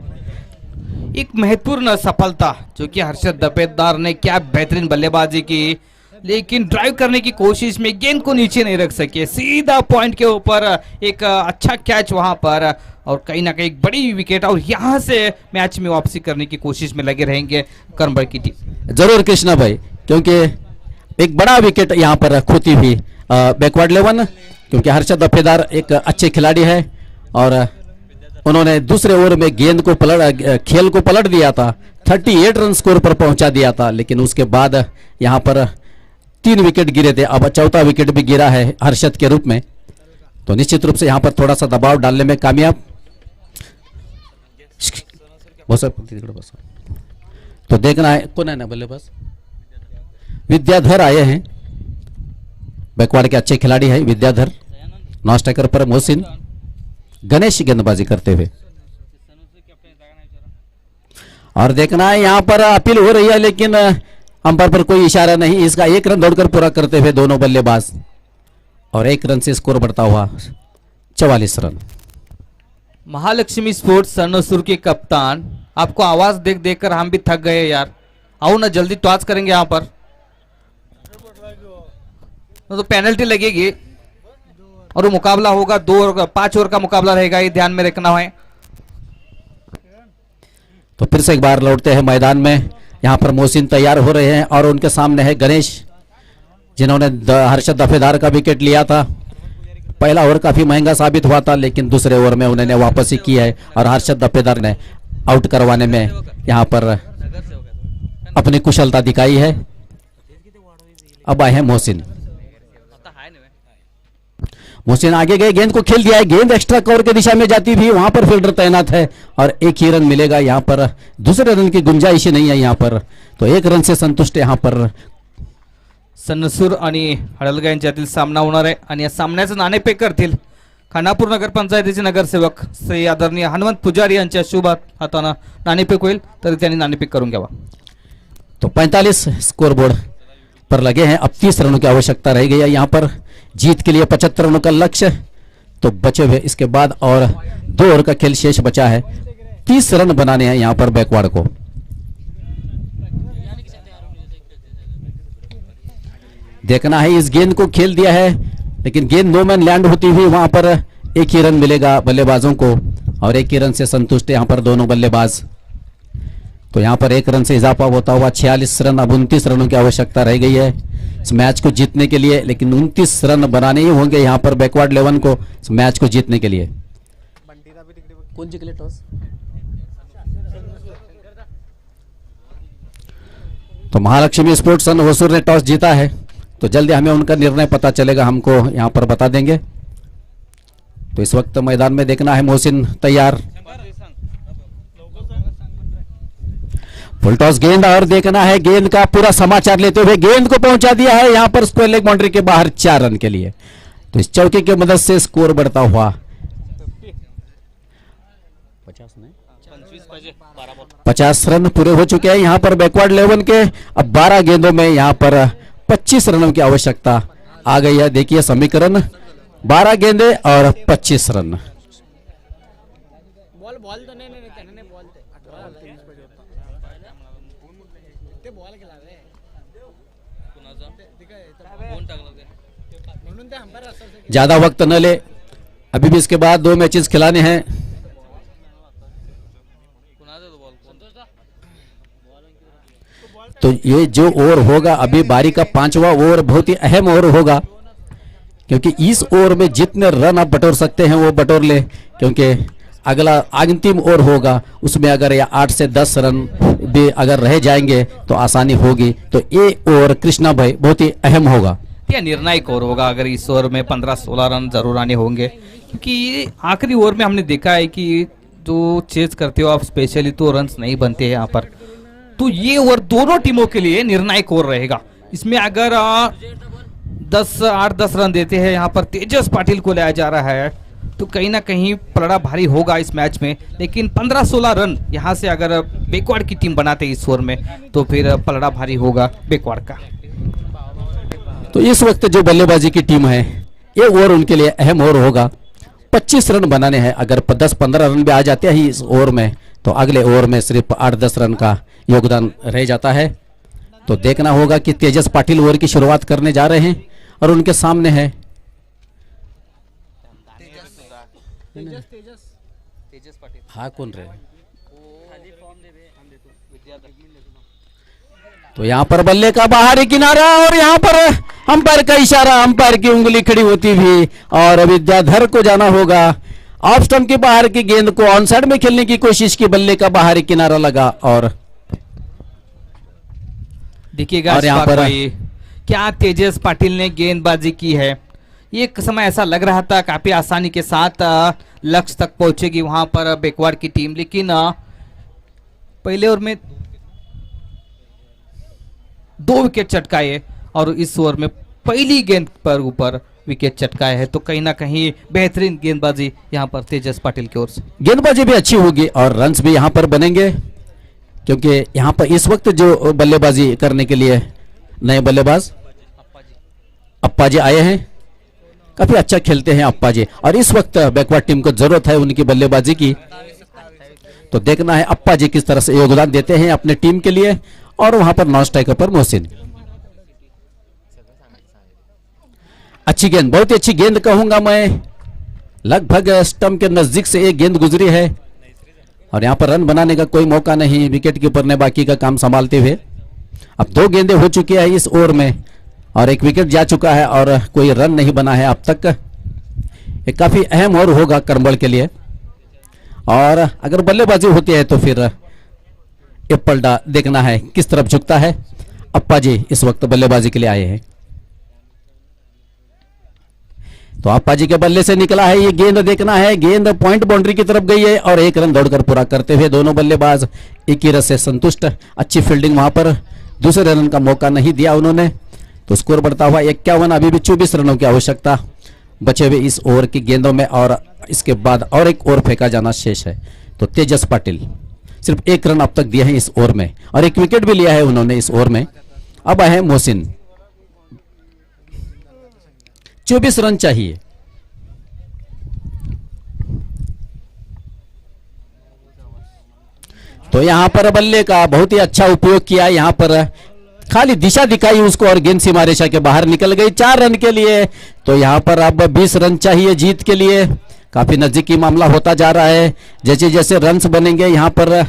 एक महत्वपूर्ण सफलता जो कि अरशद दफेदार ने क्या बेहतरीन बल्लेबाजी की, लेकिन ड्राइव करने की कोशिश में गेंद को नीचे नहीं रख सके, सीधा पॉइंट के ऊपर एक अच्छा कैच वहां पर और कहीं ना कहीं एक बड़ी विकेट, और यहां से मैच में वापसी करने की कोशिश में लगे रहेंगे करमबड़ की टीम। जरूर कृष्णा भाई, क्योंकि एक बड़ा विकेट यहां पर खोती हुई बैकवर्ड 11, क्योंकि अरशद दफेदार एक अच्छे खिलाड़ी है और उन्होंने दूसरे ओवर में गेंद को खेल को पलट दिया था, 38 रन स्कोर पर पहुंचा दिया था। लेकिन उसके बाद यहां पर 3 विकेट गिरे थे, अब चौथा विकेट भी गिरा है अरशद के रूप में। तो निश्चित रूप से यहां पर थोड़ा सा दबाव डालने में कामयाब। तो देखना है कौन है ना बल्लेबाज, विद्याधर आए हैं, बैकवर्ड के अच्छे खिलाड़ी है विद्याधर। नॉन स्ट्राइकर पर मोहसिन, गणेश गेंदबाजी करते हुए। और देखना है यहां पर अपील हो रही है, लेकिन अंपायर पर कोई इशारा नहीं। इसका 1 रन दौड़कर पूरा करते हुए दोनों बल्लेबाज और 1 रन से स्कोर बढ़ता हुआ 44 रन। महालक्ष्मी स्पोर्ट्स सन्नसूर के कप्तान, आपको आवाज देख देख कर हम भी थक गए यार, आओ ना जल्दी टॉस करेंगे यहाँ पर, तो पेनल्टी लगेगी और वो मुकाबला होगा 2 और 5 ओवर का मुकाबला रहेगा, ये ध्यान में रखना है। तो फिर से एक बार लौटते हैं मैदान में। यहां पर मोहसिन तैयार हो रहे हैं और उनके सामने है गणेश, जिन्होंने अरशद दफेदार का विकेट लिया था। पहला ओवर काफी महंगा साबित हुआ था, लेकिन दूसरे ओवर में उन्होंने वापसी की है और अरशद दफेदार ने आउट करवाने में यहां पर अपनी कुशलता दिखाई है। अब आए हैं मोहसिन। मोहसिन आगे गए, गेंद को खेल दिया है, गेंद एक्स्ट्रा कवर की दिशा में जाती भी, वहां पर फील्डर तैनात है और 1 ही रन मिलेगा। यहां पर दूसरे रन की गुंजाइश नहीं है यहां पर, तो 1 रन से संतुष्ट यहां पर सन्नसूर आणि हडलगा यांच्यातील सामना होणार आहे आणि या सामन्याचं नाणेफेक करतील खानापूर नगर पंचायतीचे नगरसेवक श्री आदरणीय हनुमंत पुजारी यांच्या शुभ हातानं नाणेफेक होईल, तर त्यांनी नाणेफेक करून घ्यावा। तो 45 स्कोरबोर्ड पर लगे हैं। अब 30 रनों की आवश्यकता रह गई है यहां पर, जीत के लिए 75 रनों का लक्ष्य तो बचे हुए इसके बाद, और 2 ओवर का खेल शेष बचा है। 30 रन बनाने हैं यहां पर बैकवर्ड को। देखना है, इस गेंद को खेल दिया है, लेकिन गेंद नो मैन लैंड होती हुई वहां पर 1 ही रन मिलेगा बल्लेबाजों को और 1 ही रन से संतुष्ट यहां पर दोनों बल्लेबाज। तो यहां पर 1 रन से इजाफा होता हुआ 46 रन, अब 29 रनों की आवश्यकता रह गई है इस मैच को जीतने के लिए, लेकिन 29 रन बनाने ही होंगे यहां पर बैकवर्ड 11 को इस मैच को जीतने के लिए। कौन जी के लिए टॉस? तो महालक्ष्मी स्पोर्ट्स होसूर ने टॉस जीता है, तो जल्दी हमें उनका निर्णय पता चलेगा, हमको यहां पर बता देंगे। तो इस वक्त मैदान में देखना है मोहसिन तैयार, फुल टॉस गेंद, और देखना है गेंद का पूरा समाचार लेते हुए गेंद को पहुंचा दिया है यहां पर स्क्वायर लेग बाउंड्री के बाहर 4 रन के लिए। तो इस चौके की मदद से स्कोर बढ़ता हुआ 50 रन पूरे हो चुके हैं यहां पर बैकवर्ड 11 के। अब 12 गेंदों में यहां पर 25 रनों की आवश्यकता आ गई है। देखिए समीकरण, 12 गेंदे और 25 रन। ज्यादा वक्त न ले, अभी भी इसके बाद 2 मैचेस खिलाने हैं। तो ये जो ओवर होगा अभी बारी का 5वां ओवर बहुत ही अहम ओवर होगा, क्योंकि इस ओवर में जितने रन आप बटोर सकते हैं वो बटोर ले, क्योंकि अगला अंतिम ओवर होगा उसमें अगर या 8 से 10 रन भी अगर रह जाएंगे तो आसानी होगी। तो ये ओवर कृष्णा भाई बहुत ही अहम होगा, यह निर्णायक ओवर होगा। अगर इस ओवर में 15-16 रन जरूर आने होंगे, क्योंकि आखिरी ओवर में हमने देखा है कि जो चेज करते हो आप स्पेशली तो रन्स नहीं बनते हैं यहाँ पर। तो ये ओवर दोनों टीमों के लिए निर्णायक ओवर रहेगा। इसमें अगर 8-10 रन देते हैं यहाँ पर तेजस पाटिल को लाया जा रहा है तो कहीं ना कहीं पलड़ा भारी होगा इस मैच में। लेकिन 15-16 रन यहाँ से अगर बैकवर्ड की टीम बनाते इस ओवर में तो फिर पलड़ा भारी होगा बैकवर्ड का। तो इस वक्त जो बल्लेबाजी की टीम है ये ओवर उनके लिए अहम ओवर होगा। 25 रन बनाने हैं, अगर 10-15 रन भी आ जाते हैं इस ओवर में तो अगले ओवर में सिर्फ 8-10 रन का योगदान रह जाता है। तो देखना होगा कि तेजस पाटिल ओवर की शुरुआत करने जा रहे हैं और उनके सामने है हाँ कौन रहे। तो यहाँ पर बल्ले का बाहरी किनारा और यहाँ पर अंपायर का इशारा, अंपायर की उंगली खड़ी होती भी और विद्याधर को जाना होगा। ऑफ स्टंप के बाहर की गेंद को ऑन साइड में खेलने की कोशिश की, बल्ले का बाहरी किनारा लगा और देखिएगा यहाँ पर क्या तेजस पाटिल ने गेंदबाजी की है। एक समय ऐसा लग रहा था काफी आसानी के साथ लक्ष्य तक पहुंचेगी वहां पर बैकवर्ड की टीम, लेकिन पहले ओवर में 2 विकेट चटकाए और इस ओवर में पहली गेंद पर ऊपर विकेट चटकाए है। तो कहीं ना कहीं बेहतरीन गेंदबाजी यहाँ पर तेजस पाटिल की ओर से। गेंदबाजी भी अच्छी होगी और रन्स भी यहाँ पर बनेंगे, क्योंकि यहाँ पर इस वक्त जो बल्लेबाजी करने के लिए नए बल्लेबाज अप्पा जी आए हैं, काफी अच्छा खेलते हैं अप्पा जी और इस वक्त बैकवर्ड टीम को जरूरत है उनकी बल्लेबाजी की। तो देखना है अप्पा जी किस तरह से योगदान देते हैं अपने टीम के लिए। और वहां पर नॉन स्ट्राइकर पर मोहसिन, अच्छी गेंद, बहुत ही अच्छी गेंद कहूंगा मैं, लगभग स्टंप के नजदीक से एक गेंद गुजरी है और यहां पर रन बनाने का कोई मौका नहीं, विकेट कीपर ने बाकी का काम संभालते हुए। अब 2 गेंदें हो चुकी है इस ओवर में और 1 विकेट जा चुका है और कोई रन नहीं बना है अब तक। एक काफी अहम ओवर होगा करमबल के लिए और अगर बल्लेबाजी होती है तो फिर ये पलटा देखना है किस तरफ झुकता है। अप्पा जी इस वक्त बल्लेबाजी के लिए आए हैं। तो अप्पा जी के बल्ले से निकला है ये गेंद, देखना है गेंद पॉइंट बाउंड्री की तरफ गई है और 1 रन दौड़कर पूरा करते हुए दोनों बल्लेबाज एक ही रन से संतुष्ट। अच्छी फील्डिंग, वहां पर दूसरे रन का मौका नहीं दिया उन्होंने। तो स्कोर बढ़ता हुआ 51, अभी भी 24 रनों की आवश्यकता बचे हुए इस ओवर की गेंदों में और इसके बाद और 1 ओवर फेंका जाना शेष है। तो तेजस पाटिल सिर्फ 1 रन अब तक दिए हैं इस ओवर में और 1 विकेट भी लिया है उन्होंने इस ओवर में। अब आए मोहसिन, 24 रन चाहिए। तो यहां पर बल्ले का बहुत ही अच्छा उपयोग किया, यहां पर खाली दिशा दिखाई उसको और गेंद सीमा रेखा के बाहर निकल गई 4 रन के लिए। तो यहां पर अब 20 रन चाहिए जीत के लिए, काफी नजदीकी मामला होता जा रहा है। जैसे जैसे रन्स बनेंगे यहां पर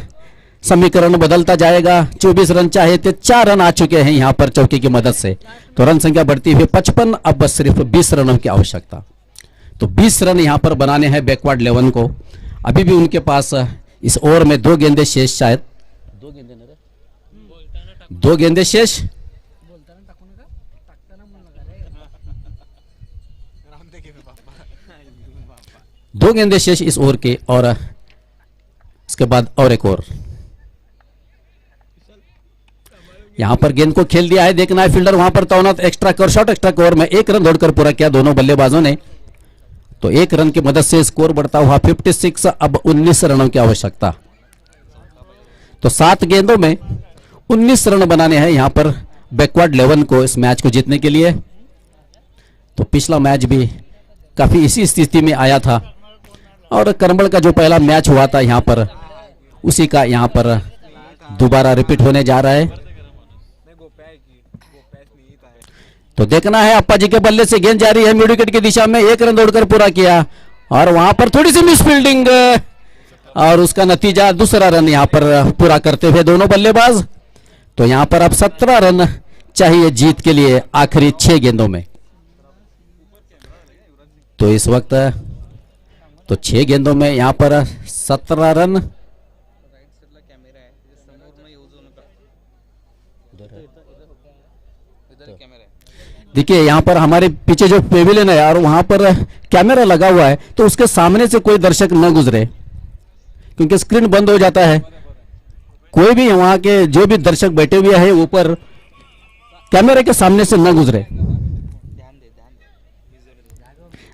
समीकरण बदलता जाएगा। 24 रन चाहे थे, 4 रन आ चुके हैं यहां पर चौकी की मदद से। तो रन संख्या बढ़ती हुई 55, अब बस सिर्फ 20 रनों की आवश्यकता। तो 20 रन यहां पर बनाने हैं बैकवर्ड 11 को। अभी भी उनके पास इस ओवर में 2 गेंदें शेष, शायद 2 गेंदें शेष। दो गेंदें शेष इस ओवर के और इसके बाद और 1 ओवर। यहां पर गेंद को खेल दिया है, देखना है फील्डर वहां पर तैनात। एक्स्ट्रा कर शॉट, एक्स्ट्रा कवर में 1 रन दौड़कर पूरा किया दोनों बल्लेबाजों ने। तो 1 रन की मदद से स्कोर बढ़ता हुआ 56, अब 19 रनों की आवश्यकता। तो 7 गेंदों में 19 रन बनाने हैं यहां पर बैकवर्ड 11 को इस मैच को जीतने के लिए। तो पिछला मैच भी काफी इसी स्थिति में आया था और करमबल का जो पहला मैच हुआ था यहां पर, उसी का यहां पर दोबारा रिपीट होने जा रहा है। तो देखना है, अप्पा जी के बल्ले से गेंद जारी है मिड विकेट की दिशा में, 1 रन दौड़कर पूरा किया और वहां पर थोड़ी सी मिस फील्डिंग और उसका नतीजा दूसरा रन यहां पर पूरा करते हुए दोनों बल्लेबाज। तो यहां पर अब 17 रन चाहिए जीत के लिए आखिरी 6 गेंदों में। तो इस वक्त तो 6 गेंदों में यहाँ पर 17 रन। देखिए यहाँ पर हमारे पीछे जो पेविलियन है और वहां पर कैमरा लगा हुआ है, तो उसके सामने से कोई दर्शक न गुजरे क्योंकि स्क्रीन बंद हो जाता है। कोई भी वहां के जो भी दर्शक बैठे हुए हैं ऊपर कैमरे के सामने से न गुजरे।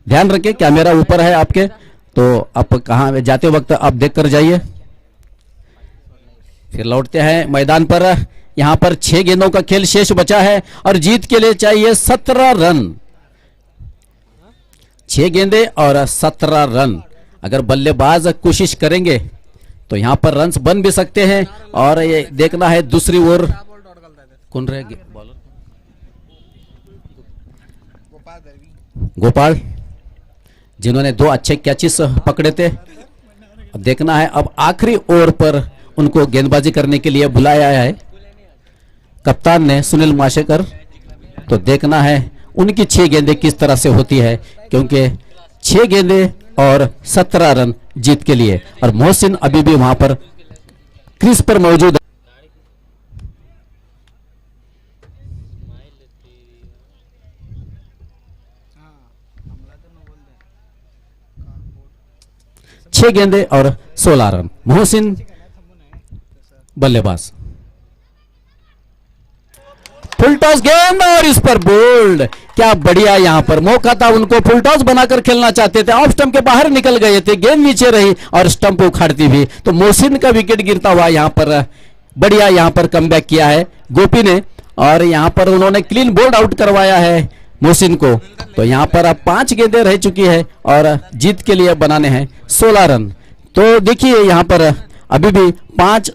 ध्यान रखें, कैमरा ऊपर है आपके, तो आप कहां जाते वक्त आप देख कर जाइए। फिर लौटते हैं मैदान पर। यहां पर 6 गेंदों का खेल शेष बचा है और जीत के लिए चाहिए 17 रन। 6 गेंदे और 17 रन। अगर बल्लेबाज कोशिश करेंगे तो यहां पर रन्स बन भी सकते हैं। और ये देखना है दूसरी ओर कौन रहे बॉलर, गोपाल, जिन्होंने 2 अच्छे कैचेस पकड़े थे। देखना है अब आखिरी ओवर पर उनको गेंदबाजी करने के लिए बुलाया है कप्तान ने, सुनील माशेकर। तो देखना है उनकी 6 गेंदें किस तरह से होती है, क्योंकि 6 गेंदें और 17 रन जीत के लिए। और मोहसिन अभी भी वहां पर क्रीज पर मौजूद है। छह गेंदे और 16 रन। मोहसिन बल्लेबाज। फुल टॉस गेंद और इस पर बोल्ड। क्या बढ़िया यहां पर मौका था, उनको फुल टॉस बनाकर खेलना चाहते थे, ऑफ स्टंप के बाहर निकल गए थे, गेंद नीचे रही और स्टंप उखाड़ती भी। तो मोहसिन का विकेट गिरता हुआ यहां पर बढ़िया यहां पर कमबैक किया है गोपी ने। और यहां पर उन्होंने क्लीन बोल्ड आउट करवाया है मोहसिन को। तो यहां पर अब 5 गेंदें रह चुकी है और जीत के लिए बनाने हैं 16 रन। तो देखिए यहां पर अभी भी 5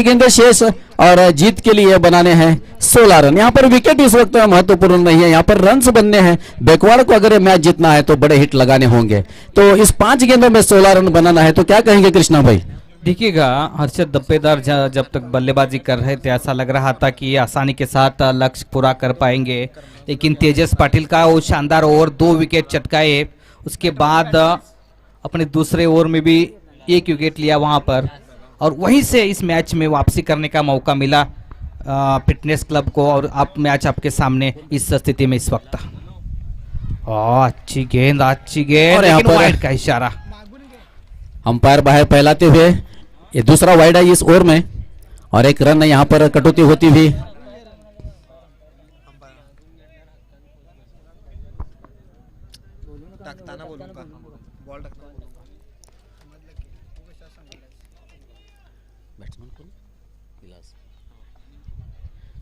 गेंदें शेष और जीत के लिए बनाने हैं 16 रन। यहां पर विकेट इस वक्त महत्वपूर्ण नहीं है, यहां पर रन्स बनने हैं। बैकवर्ड को अगर मैच जीतना है तो बड़े हिट लगाने होंगे। तो इस 5 गेंदों में 16 रन बनाना है। तो क्या कहेंगे कृष्णा भाई? देखिएगा हर्षद दब्बेदार जब तक बल्लेबाजी कर रहे थे ऐसा लग रहा था कि आसानी के साथ लक्ष्य पूरा कर पाएंगे, लेकिन तेजस पाटिल का वो शानदार ओवर 2 विकेट चटकाए। उसके बाद अपने दूसरे ओवर में भी 1 विकेट लिया वहां पर, और वहीं से इस मैच में वापसी करने का मौका मिला फिटनेस क्लब को। और आप मैच आपके सामने इस स्थिति में इस वक्त अच्छी गेंद लेकिन वाइड का इशारा। अंपायर बाहर फैलाते हुए ये दूसरा वाइड है इस ओवर में और 1 रन यहां पर कटौती होती हुई।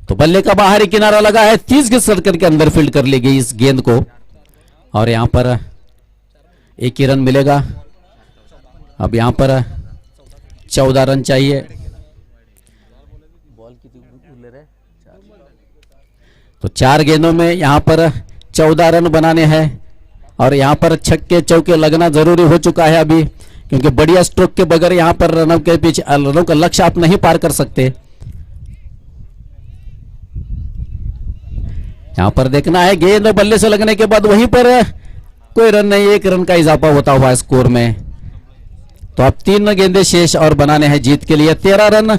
तो बल्ले का बाहरी किनारा लगा है, 30 गज सर्कल के अंदर फील्ड कर ली गई इस गेंद को और यहां पर 1 ही रन मिलेगा। अब यहां पर 14 रन चाहिए। तो 4 गेंदों में यहां पर 14 रन बनाने हैं और यहां पर छक्के चौके लगना जरूरी हो चुका है अभी, क्योंकि बढ़िया स्ट्रोक के बगैर यहां पर रनों के पीछे रनों का लक्ष्य आप नहीं पार कर सकते। यहां पर देखना है गेंद बल्ले से लगने के बाद वहीं पर कोई रन नहीं, 1 रन का इजाफा होता हुआ स्कोर में। तो अब 3 गेंदें शेष और बनाने हैं जीत के लिए 13 रन।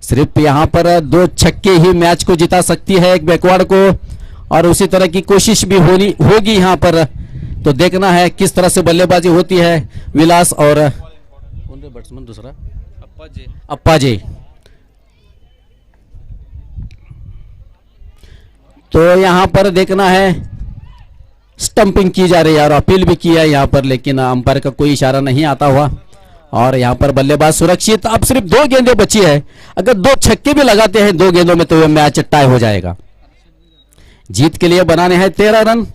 सिर्फ यहां पर 2 छक्के ही मैच को जिता सकती है एक बैकवर्ड को, और उसी तरह की कोशिश भी होगी यहां पर। तो देखना है किस तरह से बल्लेबाजी होती है विलास और बैट्समैन दूसरा अप्पा जी। तो यहां पर देखना है स्टंपिंग की जा रही है और अपील भी किया है यहां पर, लेकिन अंपायर का कोई इशारा नहीं आता हुआ और यहां पर बल्लेबाज सुरक्षित। अब सिर्फ 2 गेंदें बची है, अगर 2 छक्के भी लगाते हैं 2 गेंदों में तो यह मैच टाई हो जाएगा। जीत के लिए बनाने हैं 13 रन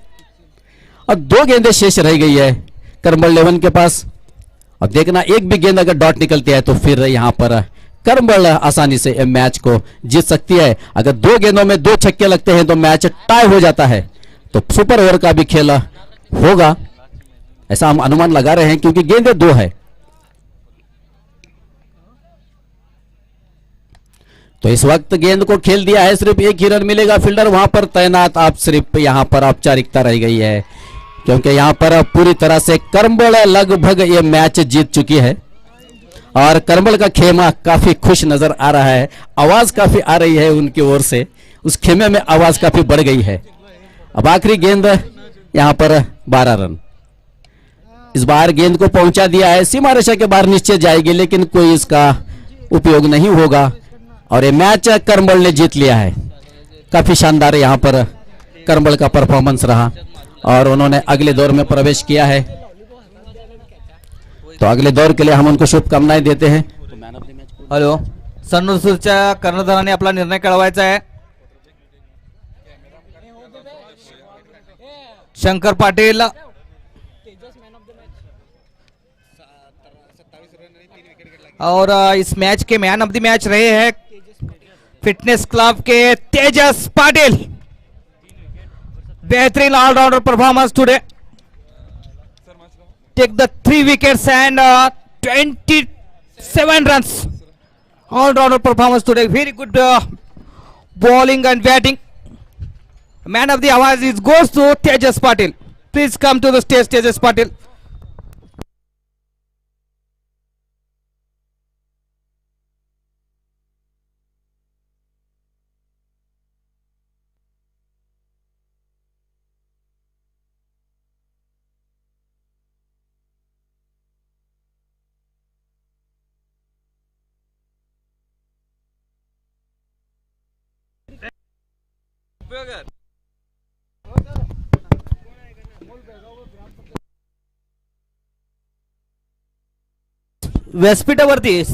और 2 गेंदें शेष रह गई है करमबल 11 के पास। और देखना एक भी गेंद अगर डॉट निकलती है तो फिर यहां पर करमबल आसानी से मैच को जीत सकती है। अगर 2 गेंदों में 2 छक्के लगते हैं तो मैच टाई हो जाता है। तो सुपर ओवर का भी खेल होगा ऐसा हम अनुमान लगा रहे हैं, क्योंकि गेंदें 2 है। तो इस वक्त गेंद को खेल दिया है, सिर्फ एक ही रन मिलेगा, फील्डर वहां पर तैनात। आप सिर्फ यहां पर औपचारिकता रह गई है, क्योंकि यहां पर पूरी तरह से करंबल लगभग ये मैच जीत चुकी है और करंबल का खेमा काफी खुश नजर आ रहा है। आवाज काफी आ रही है उनकी ओर से, उस खेमे में आवाज काफी बढ़ गई है। अब आखिरी गेंद यहां पर 12 रन। इस बार गेंद को पहुंचा दिया है, सीमा रेखा के बाहर निश्चय जाएगी, लेकिन कोई इसका उपयोग नहीं होगा और ये मैच करंबल ने जीत लिया है। काफी शानदार यहां पर करंबल का परफॉर्मेंस रहा और उन्होंने अगले दौर में प्रवेश किया है। तो अगले दौर के लिए हम उनको शुभकामनाएं देते हैं। हॅलो, सन्नूरच्या कर्णधाराने आपला निर्णय कळवायचा आहे. शंकर पाटील और इस मैच के मैन ऑफ द मैच रहे हैं फिटनेस क्लब के तेजस पाटिल. बेहतरीन allrounder performance today. Take the 3 wickets and 27 runs. All-rounder performance today. Very good bowling and batting. Man of the hour goes to Tejas Patil. Please come to the stage, Tejas Patil. व्यासपीठावरती